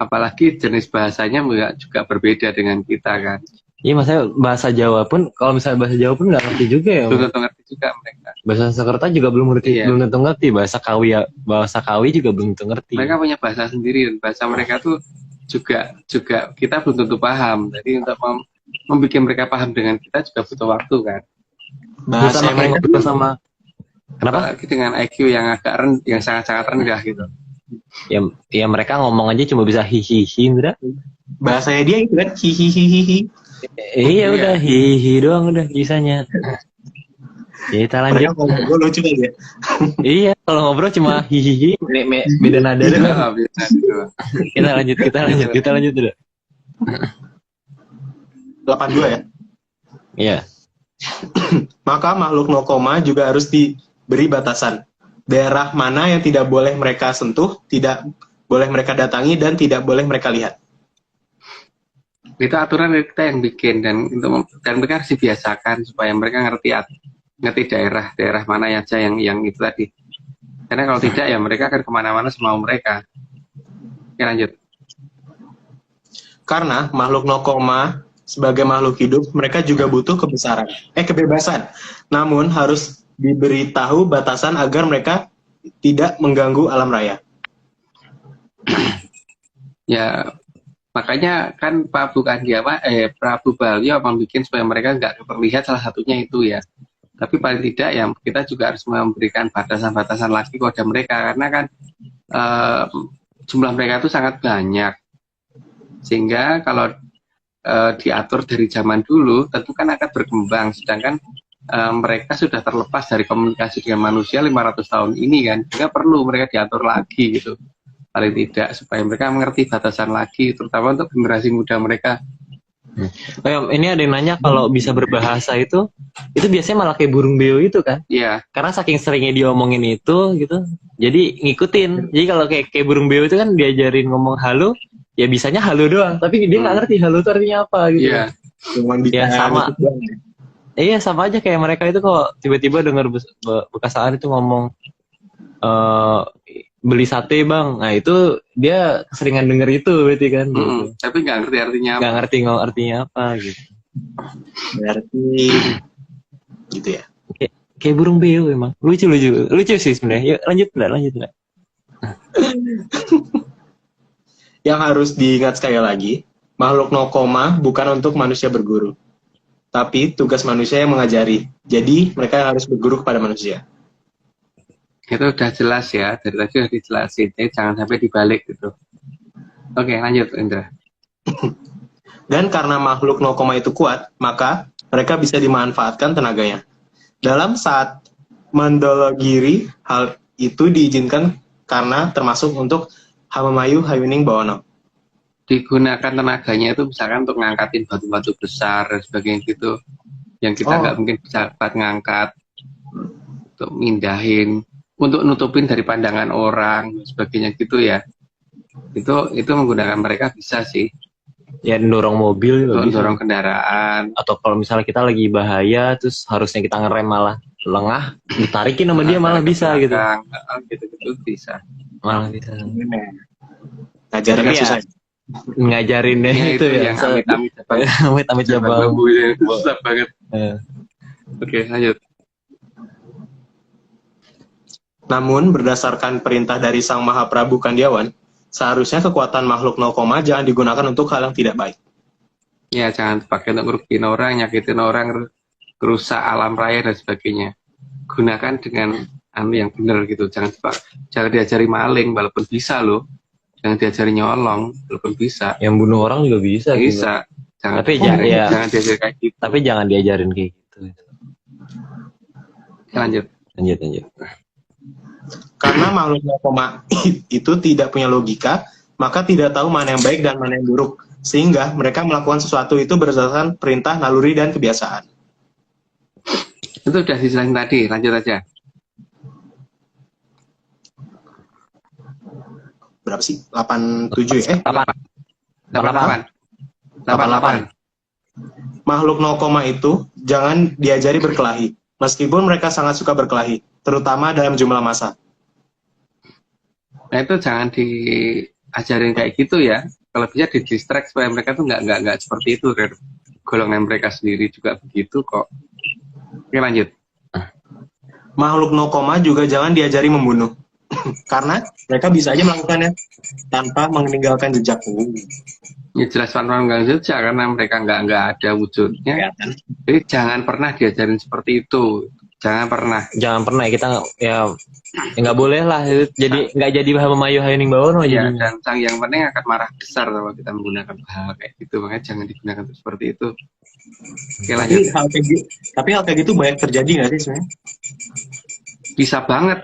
C: Apalagi jenis bahasanya juga berbeda dengan kita kan.
A: Iya maksudnya bahasa Jawa pun kalau misalnya bahasa Jawa pun nggak ngerti juga ya.
C: Belum tentu ngerti juga mereka.
A: Bahasa Sanskerta juga belum ngerti,
C: Iya.
A: belum tentu ngerti. Bahasa Kawi juga belum tentu ngerti.
C: Mereka punya bahasa sendiri dan bahasa mereka tuh juga kita belum tentu paham. Jadi untuk membuat mereka paham dengan kita juga butuh waktu kan.
B: Bahasa
A: Sama kayak
B: mereka
A: ngobrol sama kenapa?
C: Apalagi dengan IQ yang yang sangat-sangat rendah gitu.
A: Ya mereka ngomong aja cuma bisa hihihi, Indra.
B: bahasanya dia itu kan hihihihihi.
A: Iya udah hihi doang udah bisanya. Ya kita lanjut.
B: Mereka ngomong lucu kali ya.
A: Iya kalau ngobrol cuma hihihi, beda nada doang.
C: Nggak bisa gitu.
A: Kita lanjut udah.
B: 82 ya.
A: Iya.
B: Maka makhluk 0, juga harus diberi batasan. Daerah mana yang tidak boleh mereka sentuh, tidak boleh mereka datangi, dan tidak boleh mereka lihat.
C: Itu aturan dari kita yang bikin dan mereka harus dibiasakan supaya mereka ngerti daerah mana aja yang itu tadi. Karena kalau tidak ya mereka akan kemana-mana semau mereka. Oke, lanjut.
B: Karena makhluk 0, sebagai makhluk hidup, mereka juga butuh kebebasan. Namun harus diberitahu batasan agar mereka tidak mengganggu alam raya.
C: Ya makanya kan Prabu Balyo membuat supaya mereka nggak terlihat, salah satunya itu ya. Tapi paling tidak ya kita juga harus memberikan batasan-batasan lagi kepada mereka karena kan jumlah mereka itu sangat banyak, sehingga kalau diatur dari zaman dulu tentu kan akan berkembang, sedangkan mereka sudah terlepas dari komunikasi dengan manusia 500 tahun ini kan, sehingga perlu mereka diatur lagi gitu. Paling tidak supaya mereka mengerti batasan lagi, terutama untuk generasi muda mereka.
A: Ini ada yang nanya kalau bisa berbahasa itu biasanya malah kayak burung beo itu kan?
C: Iya.
A: Karena saking seringnya diomongin itu gitu, jadi ngikutin. Jadi kalau kayak burung beo itu kan diajarin ngomong halo, ya bisanya halo doang, tapi dia nggak ngerti halo itu artinya apa gitu.
C: Iya.
B: Cuman
A: Ya,
B: bicara
A: sama.
B: gitu doang ya.
A: Iya, sama aja kayak mereka itu kok tiba-tiba dengar bekas Aan itu ngomong eh beli sate bang, nah itu dia keseringan denger itu berarti kan gitu.
C: Tapi nggak ngerti artinya
A: Nggak
C: apa.
A: ngerti artinya apa gitu.
B: Berarti gitu ya.
A: Kayak burung beo emang. Lucu sih sebenarnya. Yuk lanjut nggak.
B: Yang harus diingat sekali lagi, makhluk no koma bukan untuk manusia berguru. Tapi tugas manusia yang mengajari. Jadi mereka harus berguru kepada manusia.
C: Itu udah jelas ya, dari tadi udah dijelasin. Jangan sampai dibalik gitu. Oke, lanjut Indra.
B: Dan karena makhluk no koma itu kuat, maka mereka bisa dimanfaatkan tenaganya. Dalam saat mendologiri, hal itu diizinkan karena termasuk untuk Hamamayu Hayuning Bawono.
C: Digunakan tenaganya itu misalkan untuk ngangkatin batu-batu besar dan sebagainya gitu. Yang kita nggak mungkin bisa dapat ngangkat. Untuk mindahin. Untuk nutupin dari pandangan orang dan sebagainya gitu ya. Itu menggunakan mereka bisa sih.
A: Ya dorong mobil juga bisa.
C: Dorong kendaraan.
A: Atau kalau misalnya kita lagi bahaya terus harusnya kita ngerem malah lengah, ditarikin sama dia malah bisa gitu.
C: Gitu bisa.
A: Malah bisa.
B: Ngajarinnya
A: Tapi ya,
B: susah.
A: ngajarinnya itu ya.
C: Yang amit-amit
A: Amit-amit jabang.
C: bambu ya. Susah banget. Oke, lanjut.
B: Namun, berdasarkan perintah dari Sang Mahaprabu Kandiawan, seharusnya kekuatan makhluk no koma jangan digunakan untuk hal yang tidak baik.
C: Ya, jangan pakai untuk ngerugiin orang, nyakitin orang, rusak alam raya dan sebagainya. Gunakan dengan yang benar gitu. Jangan diajari maling, walaupun bisa loh. Jangan diajari nyolong, walaupun bisa.
A: Yang bunuh orang juga bisa.
C: Bisa. Jangan,
A: tapi jangan
C: diajari kayak gitu.
A: Tapi jangan diajarin kayak gitu.
C: Lanjut.
B: Karena makhluk no koma itu tidak punya logika, maka tidak tahu mana yang baik dan mana yang buruk. Sehingga mereka melakukan sesuatu itu berdasarkan perintah, naluri, dan kebiasaan.
C: Itu udah dijelasin tadi, lanjut aja.
B: Berapa sih? 87
C: 88.
B: Makhluk no koma itu jangan diajari berkelahi, meskipun mereka sangat suka berkelahi, terutama dalam jumlah massa.
C: Nah itu jangan diajarin kayak gitu ya. Kalau bisa didistract supaya mereka tuh nggak seperti itu. Golongan mereka sendiri juga begitu kok. Oke, lanjut.
B: Makhluk no koma juga jangan diajari membunuh, karena mereka bisa aja melakukannya tanpa meninggalkan jejak.
C: Ya jelas nggak jejak karena mereka nggak ada wujudnya. Jadi jangan pernah diajarin seperti itu. Jangan pernah kita ya nggak boleh lah. Jadi nggak jadi Hamamayu Hayuning Bawono. Ya, dan sang yang penting akan marah besar kalau kita menggunakan hal kayak gitu. Makanya jangan digunakan seperti itu. Oke, lanjut.
B: Tapi hal kayak gitu banyak terjadi nggak sih sebenarnya?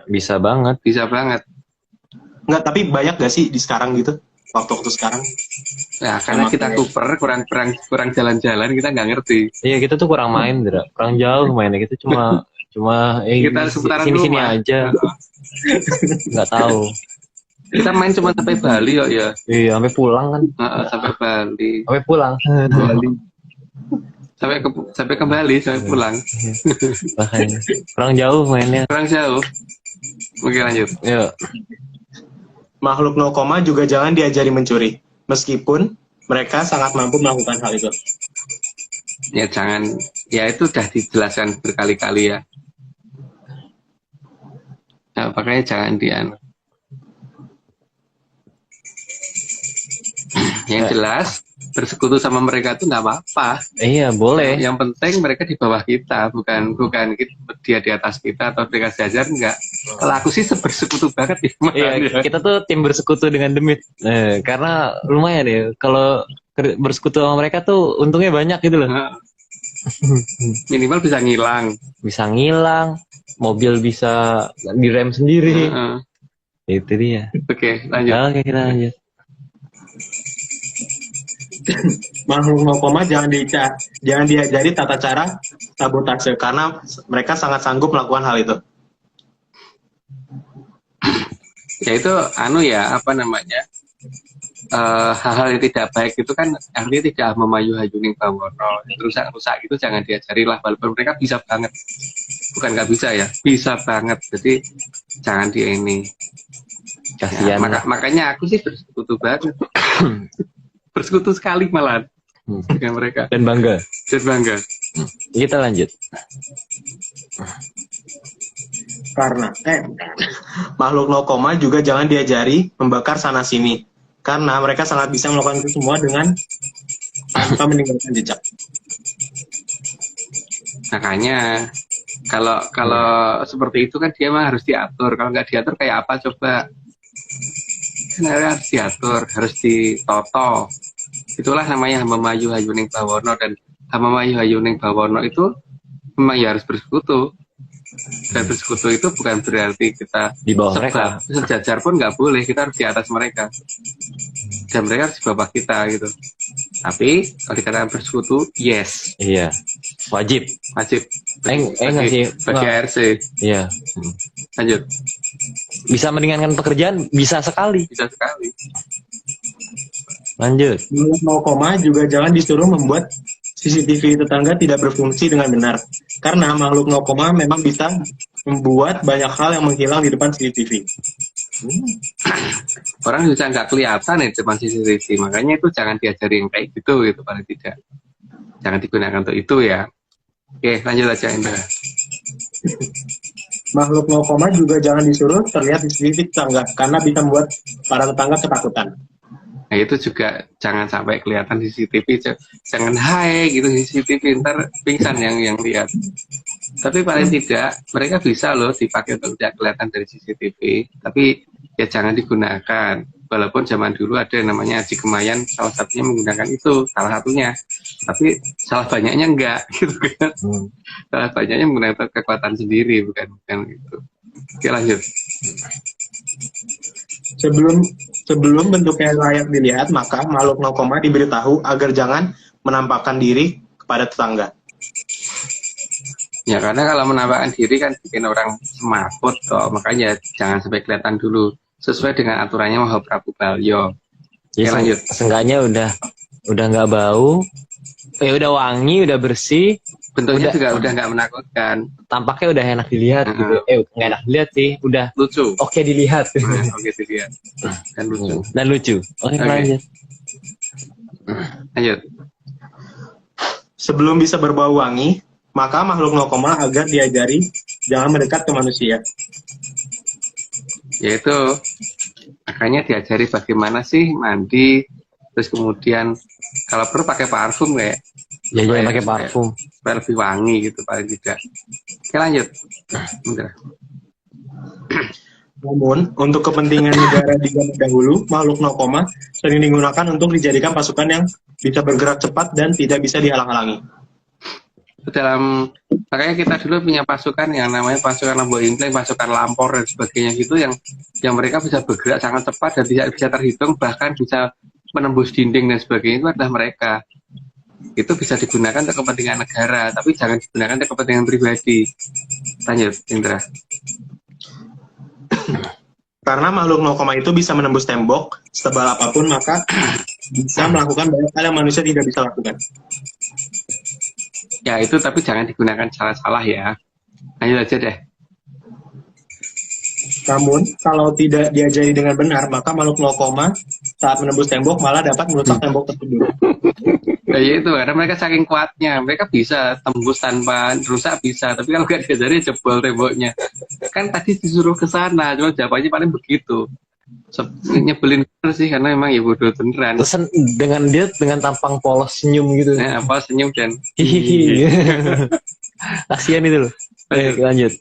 C: Bisa banget.
B: Nggak, tapi banyak nggak sih di sekarang gitu? Waktu sekarang?
C: Nah, karena kita kurang jalan-jalan, kita nggak ngerti.
A: Iya, kita tuh kurang main, kurang jauh mainnya. Kita cuma
C: kita
A: sini aja. Nggak tahu.
C: Kita main cuma sampai Bali kok ya.
A: Iya, sampai pulang kan.
C: Sampai Bali.
A: Sampai pulang.
C: Sampai kembali, sampai pulang.
A: Makanya kurang jauh mainnya.
C: Oke, lanjut.
A: Yuk.
B: Makhluk no koma juga jangan diajari mencuri, meskipun mereka sangat mampu melakukan hal itu.
C: Ya jangan, ya itu udah dijelaskan berkali-kali ya. Nah, makanya jangan yang jelas bersekutu sama mereka itu nggak apa-apa.
A: Iya, boleh.
C: Yang penting mereka di bawah kita, bukan dia di atas kita atau mereka sejajar, enggak. Kalau aku sih bersekutu banget
A: Iya, kita tuh tim bersekutu dengan Demit. Karena lumayan ya, kalau bersekutu sama mereka tuh untungnya banyak gitu loh.
C: Minimal bisa ngilang. Mobil bisa direm sendiri.
A: Itu dia.
C: Oke, lanjut.
A: Oke, kita lanjut.
B: Makhluk no koma jangan diajari tata cara sabotase, karena mereka sangat sanggup melakukan hal itu.
C: Ya itu hal-hal yang tidak baik itu kan artinya tidak memayu hayuning bawono, rusak-rusak itu jangan diajari lah, walaupun mereka bisa banget, bukan nggak bisa ya, bisa banget, jadi jangan di ini.
A: Kasihan lah.
C: Makanya aku sih bersekutu banget, bersekutu sekali malah dengan mereka
A: Dan bangga.
C: dan bangga.
A: Kita lanjut.
B: Karena makhluk no koma juga jangan diajari membakar sana sini, karena mereka sangat bisa melakukan itu semua dengan tanpa meninggalkan jejak.
C: Makanya kalau seperti itu kan dia mah harus diatur. Kalau nggak diatur kayak apa coba? Kan harus diatur, harus ditoto. Itulah namanya hamba mayu hayuning bawono, dan hamba mayu hayuning bawono itu memang ya harus bersekutu. Dan bersekutu itu bukan berarti kita
A: Di bawah mereka.
C: sejajar pun nggak boleh, kita harus di atas mereka. Dan mereka harus di bawah kita gitu. Tapi kalau dikatakan bersekutu, yes,
A: Iya. Wajib.
C: wajib.
A: ngasih
C: Bagi ARC.
A: Iya.
C: Lanjut,
A: Bisa meringankan pekerjaan, bisa sekali.
C: bisa sekali.
A: Lanjut.
B: Makhluk no koma juga jangan disuruh membuat CCTV tetangga tidak berfungsi dengan benar, karena makhluk no koma memang bisa membuat banyak hal yang menghilang di depan CCTV.
C: Orang bisa nggak kelihatan ya depan CCTV, makanya itu jangan diajari yang kayak gitu paling tidak. Jangan digunakan untuk itu ya. Oke, lanjut aja Indra.
B: Makhluk no koma juga jangan disuruh terlihat di CCTV tetangga, karena bisa membuat para tetangga ketakutan.
C: Nah itu juga jangan sampai kelihatan di CCTV, jangan hai gitu di CCTV, ntar pingsan yang lihat. Tapi paling tidak mereka bisa loh dipakai untuk tidak kelihatan dari CCTV, tapi ya jangan digunakan. Walaupun zaman dulu ada yang namanya Haji Kemayan, salah satunya menggunakan itu, salah satunya. Tapi salah banyaknya enggak gitu kan. Salah banyaknya menggunakan kekuatan sendiri, bukan gitu. Oke lanjut.
B: Sebelum bentuknya layak dilihat, maka makhluk no koma diberitahu agar jangan menampakkan diri kepada tetangga.
C: Ya karena kalau menampakkan diri kan bikin orang semaput kok, makanya jangan sampai kelihatan dulu, sesuai dengan aturannya Maha Prabu Balyo.
A: Ya,
C: Oke, lanjut.
A: Seenggaknya udah nggak bau, udah wangi, udah bersih,
C: Bentuknya juga udah nggak menakutkan,
A: tampaknya udah enak dilihat gitu. Nggak enak dilihat sih, udah
C: lucu.
A: oke dilihat
C: Oke dilihat dan lucu.
A: dan lucu. Oke,
C: Oke.
A: lanjut.
C: Lanjut.
B: Sebelum bisa berbau wangi, maka makhluk no koma agar diajari jangan mendekat ke manusia.
C: Yaitu makanya diajari bagaimana sih mandi, terus kemudian kalau perlu pakai parfum kayak
A: Ya jangan
C: supaya-
A: pakai parfum.
C: supaya lebih wangi gitu paling tidak. Oke lanjut. Indra.
B: Namun, untuk kepentingan negara di zaman dahulu, makhluk no koma sering digunakan untuk dijadikan pasukan yang bisa bergerak cepat dan tidak bisa dihalang-halangi.
C: Makanya kita dulu punya pasukan yang namanya pasukan Lambo Inpleng, pasukan Lampor dan sebagainya gitu, yang mereka bisa bergerak sangat cepat dan tidak bisa terhitung, bahkan bisa menembus dinding dan sebagainya, itu adalah mereka. Itu bisa digunakan untuk kepentingan negara, tapi jangan digunakan untuk kepentingan pribadi. Lanjut, Indra.
B: Karena makhluk no koma itu bisa menembus tembok setebal apapun, maka bisa melakukan banyak hal yang manusia tidak bisa lakukan.
C: Ya itu tapi jangan digunakan salah-salah ya. Lanjut aja deh.
B: Namun, kalau tidak diajari dengan benar, maka makhluk no koma saat menembus tembok malah dapat merusak tembok tersebut.
C: Ya itu karena mereka saking kuatnya, mereka bisa tembus tanpa rusak bisa, tapi kalau nggak diajari jebol temboknya. Kan tadi disuruh ke sana, cuma jawabannya paling begitu. Nyebelin bener sih karena memang ya bodoh beneran.
A: Terus dengan tampang polos senyum gitu.
C: Nah, apa senyum dan
A: Hihihi. Kasihan itu loh. Lanjut.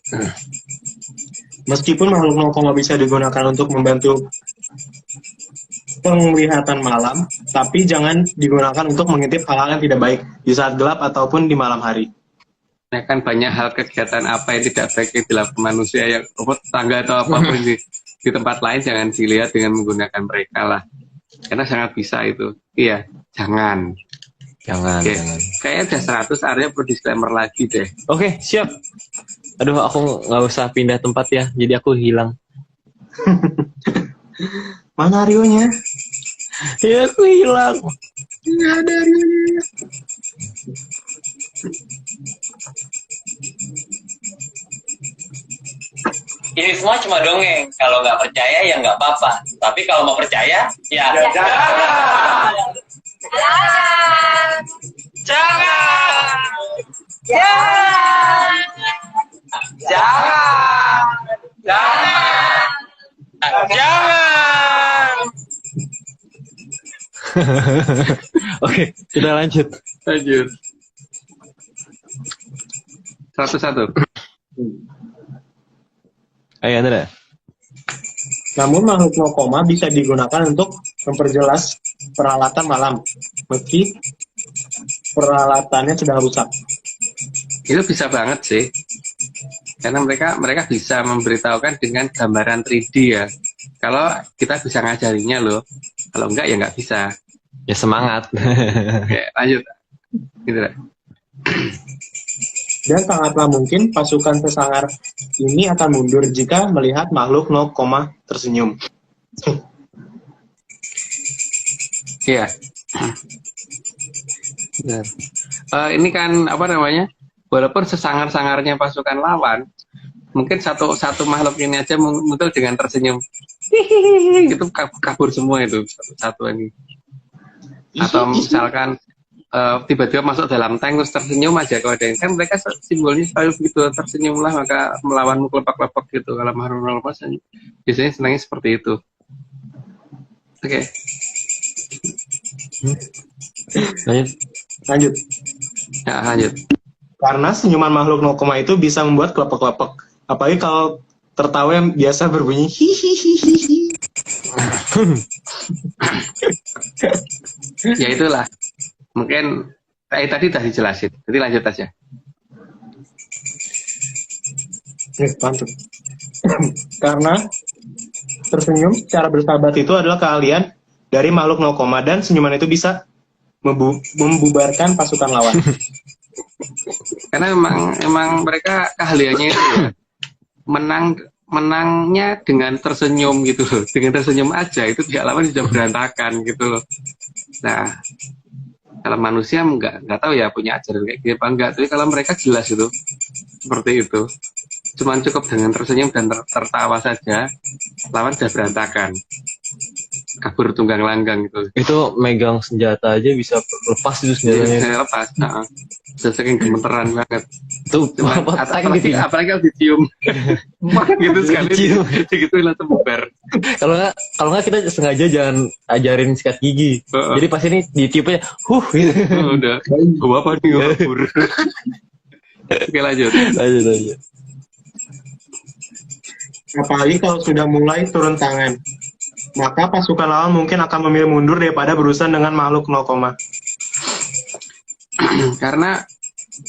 B: Meskipun makhluk no koma bisa digunakan untuk membantu penglihatan malam, tapi jangan digunakan untuk mengintip hal-hal yang tidak baik di saat gelap ataupun di malam hari.
C: ya kan banyak hal kegiatan apa yang tidak baik yang dilakukan manusia, yang tangga atau apapun di tempat lain jangan dilihat dengan menggunakan mereka lah, karena sangat bisa itu. Iya, jangan.
A: Jangan.
C: Kayaknya udah 100, area perlu disclaimer lagi deh.
A: Oke, siap. Aduh, aku nggak usah pindah tempat ya, jadi aku hilang.
B: Mana Arionya?
A: Ya aku hilang.
B: Nggak ada Rio.
D: Ini semua cuma dongeng. Kalau nggak percaya ya nggak apa-apa. Tapi kalau mau percaya, ya jangan. Jangan. Jangan. Jangan. Jangan. Jangan.
A: Oke, kita lanjut.
C: Lanjut. 101.
A: Ayo Andra.
B: Namun makhluk no koma bisa digunakan untuk memperjelas peralatan malam, meski peralatannya sudah rusak.
C: Itu bisa banget sih. Karena mereka bisa memberitahukan dengan gambaran 3D ya. Kalau kita bisa ngajarinya loh. Kalau enggak ya nggak bisa.
A: Ya semangat.
C: Oke, lanjut. Gitu lah.
B: Dan sangatlah mungkin pasukan sesangar ini akan mundur jika melihat makhluk no koma tersenyum.
C: Iya. Benar. Ini kan apa namanya? Walaupun sesangar-sangarnya pasukan lawan, mungkin satu makhluk ini aja muncul dengan tersenyum. Hihihi, itu kabur semua itu satu ini. Atau misalkan tiba-tiba masuk dalam tank terus tersenyum aja kalau ada yang kan mereka simbolnya selalu begitu, tersenyumlah maka melawanmu kelepak-kelepak gitu. Kalau makhluk biasanya senangnya seperti itu. Oke.
B: Lanjut.
C: Ya, lanjut.
B: Karena senyuman makhluk no koma itu bisa membuat kelepek-kelepek. Apalagi kalau tertawa yang biasa berbunyi hihihihi.
C: Ya itulah. Mungkin tadi sudah dijelasin. Jadi lanjut aja.
B: Mantap. Karena tersenyum secara bersahabat itu adalah keahlian dari makhluk no koma dan senyuman itu bisa membubarkan pasukan lawan.
C: Karena emang mereka keahliannya itu ya, menangnya dengan tersenyum gitu loh. Dengan tersenyum aja itu pihak lawan sudah berantakan gitu loh. Nah, kalau manusia nggak tahu ya punya ajaran kayak gitu apa enggak. Tapi kalau mereka jelas itu seperti itu. Cuman cukup dengan tersenyum dan tertawa saja, lawan sudah berantakan. Kabur tunggang langgang gitu.
A: Itu megang senjata aja bisa lepas itu senjatanya.
C: Saya lepas. Sudah saking gemeteran banget.
A: Itu
C: apalagi kalau dicium. Wah, gitu sekali. Gitu langsung bubar.
A: Kalau nggak kita sengaja jangan ajarin sikat gigi. Jadi pas ini ditiupnya, gitu.
C: Udah. Gua apa nih kabur. Oke, lanjut.
B: Apalagi kalau sudah mulai turun tangan, maka pasukan lawan mungkin akan memilih mundur daripada berurusan dengan makhluk no koma.
C: Karena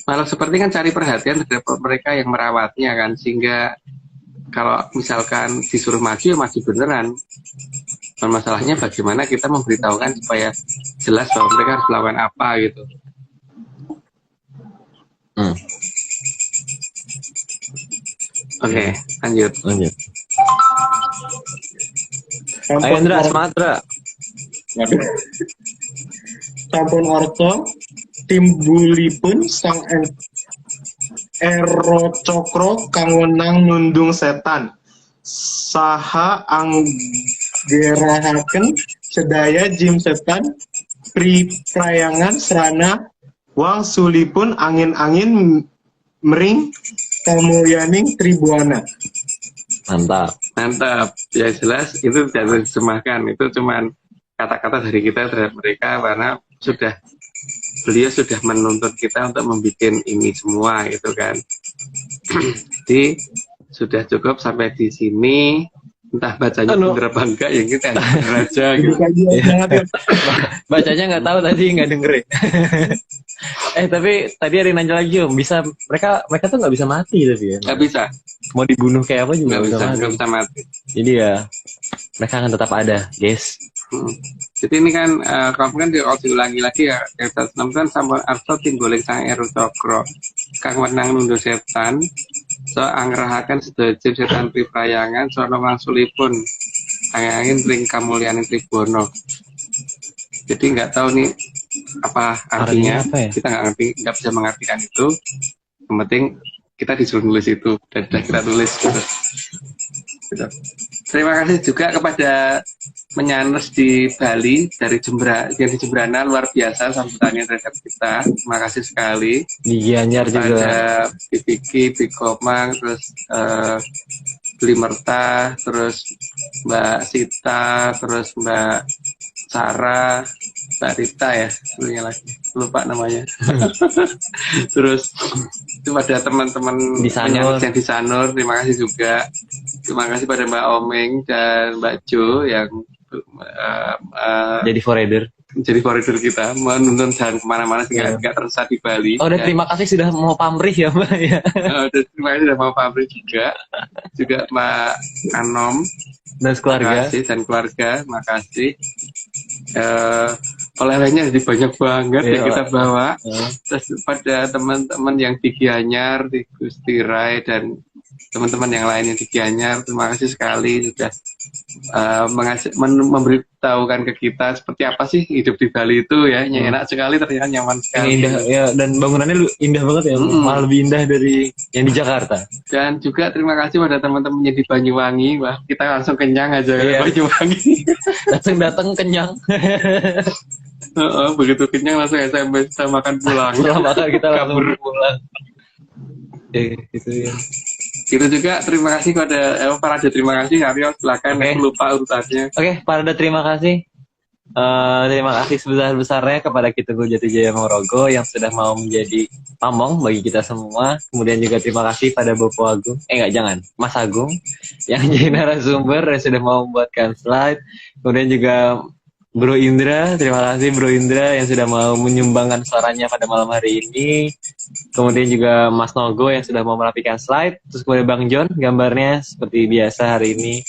C: makhluk seperti kan cari perhatian terhadap mereka yang merawatnya kan, sehingga kalau misalkan disuruh maju ya maju beneran. Dan masalahnya bagaimana kita memberitahukan supaya jelas bahwa mereka harus melakukan apa gitu. Oke, lanjut.
A: Ayo Andra, semangat Andra.
B: Sampun orto timbulipun sang ero cokro kang wenang nundung setan saha anggerahaken sedaya jim setan priprayangan serana wang sulipun angin-angin mering kamulyaning tribuana.
C: Mantap. Ya jelas itu tidak diterjemahkan. Itu cuman kata-kata dari kita terhadap mereka karena beliau sudah menuntut kita untuk membuat ini semua gitu kan. Jadi sudah cukup sampai di sini. Entah bacanya bener apa enggak ya kita denger aja gitu.
A: Bacanya nggak tahu tadi, nggak dengerin. Tapi tadi ada yang nanya lagi Om, mereka tuh nggak bisa mati tapi ya.
C: Nggak bisa.
A: Mau dibunuh kayak apa juga
C: nggak bisa mati.
A: Jadi ya mereka akan tetap ada, guys.
C: Jadi ini kan kalau diulangi lagi ya, ayat 6 kan sampun arsa timbuling sang eru cokro kang wenang nunduk setan so angrahaken sedaya jim setan priprayangan sono wangsulipun angin ring kamulyaning tribono. Jadi nggak tahu nih apa artinya.
A: Artinya apa ya?
C: Kita nggak bisa mengartikan itu. Yang penting kita disuruh nulis itu dan sudah kita tulis gitu. Gitu. Terima kasih juga kepada Menyanners di Bali dari Jembrana, luar biasa sambutannya terhadap kita. Terima kasih sekali.
A: Di Gianyar juga.
C: Ada Bipiki, Bikomang, terus Beli Merta, terus Mbak Sita, terus Mbak Sarah, Mbak Rita ya, sebelumnya lagi lupa namanya. Terus itu pada teman-teman
A: Di Sanur.
C: yang di Sanur, terima kasih juga. Terima kasih pada Mbak Omeng dan Mbak Jo yang
A: Jadi forader.
C: jadi koridor kita menuntun jalan kemana-mana sehingga nggak tersesat di Bali.
A: Oh, dan
C: Ya.
A: terima kasih sudah mau pamrih ya Mbak ya.
C: Dan terima kasih sudah mau pamrih juga Mbak Anom
A: Dan keluarga.
C: makasih, dan keluarga makasih. Oleh-olehnya jadi banyak banget
A: Iya,
C: yang kita bawa.
A: Heeh.
C: Terus pada teman-teman yang di Gianyar, di Gusti Rai, dan teman-teman yang lain yang di Gianyar, terima kasih sekali sudah memberitahukan ke kita seperti apa sih hidup di Bali itu ya. Enak sekali, ternyata nyaman
A: Ini
C: sekali.
A: indah ya, dan bangunannya indah banget ya, malah lebih indah dari yang di Jakarta.
C: Dan juga terima kasih pada teman-teman yang di Banyuwangi. Wah, kita langsung kenyang aja
A: Iya.
C: ke Banyuwangi.
A: Datang kenyang.
C: Begitu kenyang langsung SMS kita makan pulang.
A: Setelah makan kita langsung
C: Kabur.
A: pulang. Itu ya.
C: Itu juga terima kasih kepada Parade, terima kasih Aryo, silakan.
A: Oke.
C: Aku lupa urutannya.
A: Oke, Parada terima kasih. Terima kasih sebesar-besarnya kepada Kitungul Jatijaya Morogo yang sudah mau menjadi pamong bagi kita semua. Kemudian juga terima kasih pada Bopo Agung, jangan, Mas Agung yang jadi narasumber yang sudah mau membuatkan slide. Kemudian juga Bro Indra, terima kasih Bro Indra yang sudah mau menyumbangkan suaranya pada malam hari ini. Kemudian juga Mas Nogo yang sudah mau merapikan slide. Terus kemudian Bang John, gambarnya seperti biasa hari ini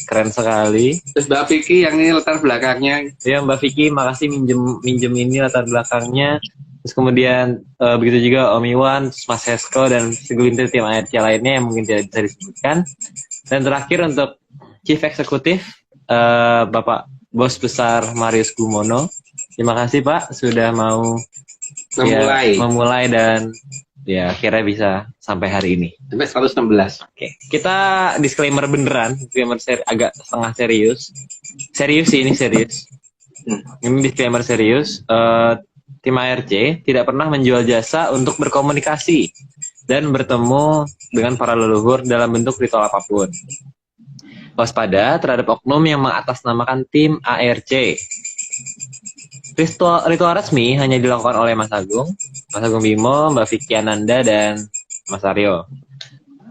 A: keren sekali.
C: Terus Mbak Vicky yang ini latar belakangnya.
A: Ya Mbak Vicky, makasih minjem ini latar belakangnya. Terus kemudian begitu juga Om Iwan, terus Mas Hesko dan segelintir tim ARC lainnya yang mungkin tidak bisa disebutkan. Dan terakhir untuk Chief Executive Bapak Bos Besar Marius Gumono. Terima kasih Pak sudah mau memulai dan ya akhirnya bisa sampai hari ini.
C: Sampai 116.
A: Oke, kita disclaimer beneran, disclaimer agak setengah serius. Serius sih ini serius. Ini disclaimer serius. Tim ARC tidak pernah menjual jasa untuk berkomunikasi dan bertemu dengan para leluhur dalam bentuk ritual apapun. Waspada terhadap oknum yang mengatasnamakan tim ARC. Ritual resmi hanya dilakukan oleh Mas Agung Bimo, Mbak Vicky Ananda, dan Mas Aryo.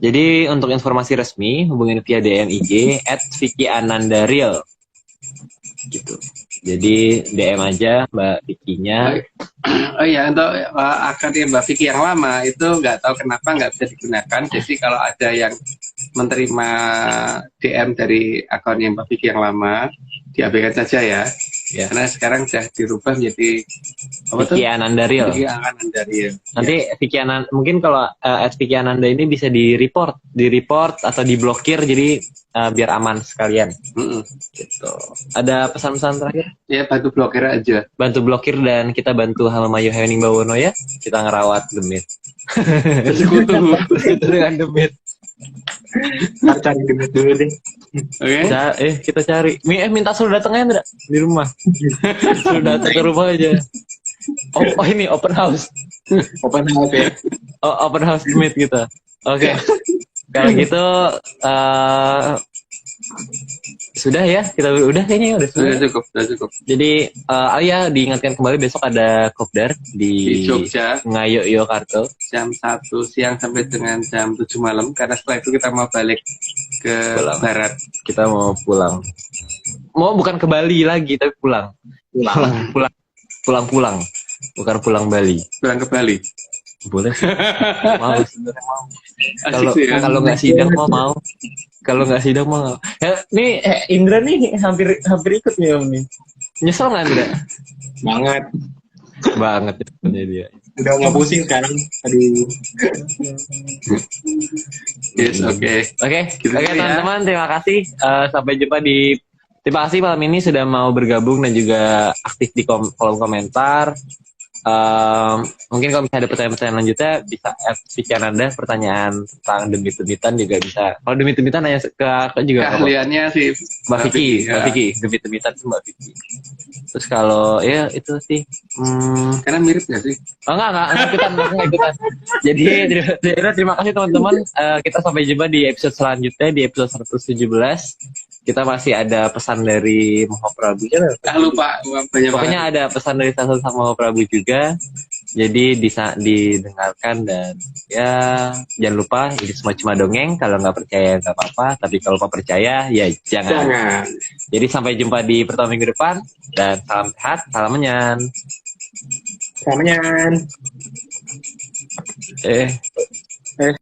A: Jadi untuk informasi resmi hubungin via DM IG @VickyAnandaReal. Gitu. Jadi DM aja Mbak Vicky-nya.
C: Oh iya, untuk akun yang Mbak Vicky yang lama itu nggak tahu kenapa nggak bisa digunakan. Jadi kalau ada yang menerima DM dari akun yang Mbak Vicky yang lama, diabaikan saja ya.
A: Ya.
C: Karena sekarang sudah dirubah menjadi
A: Vicky AnandaReal.
C: Vicky AnandaReal.
A: Nanti Vicky Ananda, mungkin kalau Vicky Ananda ini bisa di report atau diblokir, jadi biar aman sekalian. Gitu. Ada pesan-pesan terakhir?
C: Ya, bantu blokir aja.
A: Bantu blokir dan kita bantu Halemayu Hening Bawono ya. Kita ngerawat Demit.
C: Sekutu.
A: Itu dengan Demit.
B: Cari Demit dulu deh.
C: Oke.
A: Kita cari. Minta suruh datang aja Ndra, di rumah. Suruh datang ke rumah aja. Oh ini open house.
B: Open house ya.
A: Open house Demit kita. Oke. Kalau gitu sudah ya, kita udah kayaknya
C: Sudah cukup.
A: Jadi ya diingatkan kembali besok ada kopdar
C: Di
A: di
C: Jogja
A: Ngayo Yogyakarta.
C: jam 1 siang sampai dengan jam 7 malam, karena setelah itu kita mau balik ke
A: Pulang.
C: barat.
A: Kita mau pulang. Mau bukan ke Bali lagi tapi pulang. Pulang. Bukan pulang Bali.
C: Pulang ke Bali.
A: Boleh sih. Mau sebenarnya mau.
C: Asik sih ya.
A: Kalau nggak sidang mau. Kalau nggak sidang mau. Ya, nih Indra nih hampir ikut nih Om nih. Nyesel nggak Indra? Banget ya dia.
B: Udah mau pusing sekarang. Aduh.
C: Yes, oke.
A: Oke,
C: Gitu ya.
A: teman-teman, terima kasih. Sampai jumpa di
E: Terima kasih malam ini sudah mau bergabung dan juga aktif di kolom komentar. Mungkin kalau misalnya ada pertanyaan-pertanyaan lanjutnya bisa add pikiran Anda, pertanyaan tentang demit-demitan juga bisa. Kalau demit-demitan nanya ke aku juga.
C: Keahliannya sih
E: Mbak Vicky, demit-demitan itu Mbak Vicky. Terus kalau ya itu sih,
C: karena mirip nggak sih?
E: enggak ikutan. Jadi terima kasih teman-teman. Kita sampai jumpa di episode selanjutnya di episode 117. Kita masih ada pesan dari Maha Prabu.
C: Lupa banyak
E: Pokoknya
C: banget.
E: ada pesan dari Sasul sama Maha Prabu juga. Jadi didengarkan dan ya jangan lupa ini semua cuma dongeng. Kalau nggak percaya nggak apa-apa. Tapi kalau mau percaya ya jangan. Jadi sampai jumpa di pertemuan minggu depan dan salam sehat, salam menyan.
B: Salam menyan.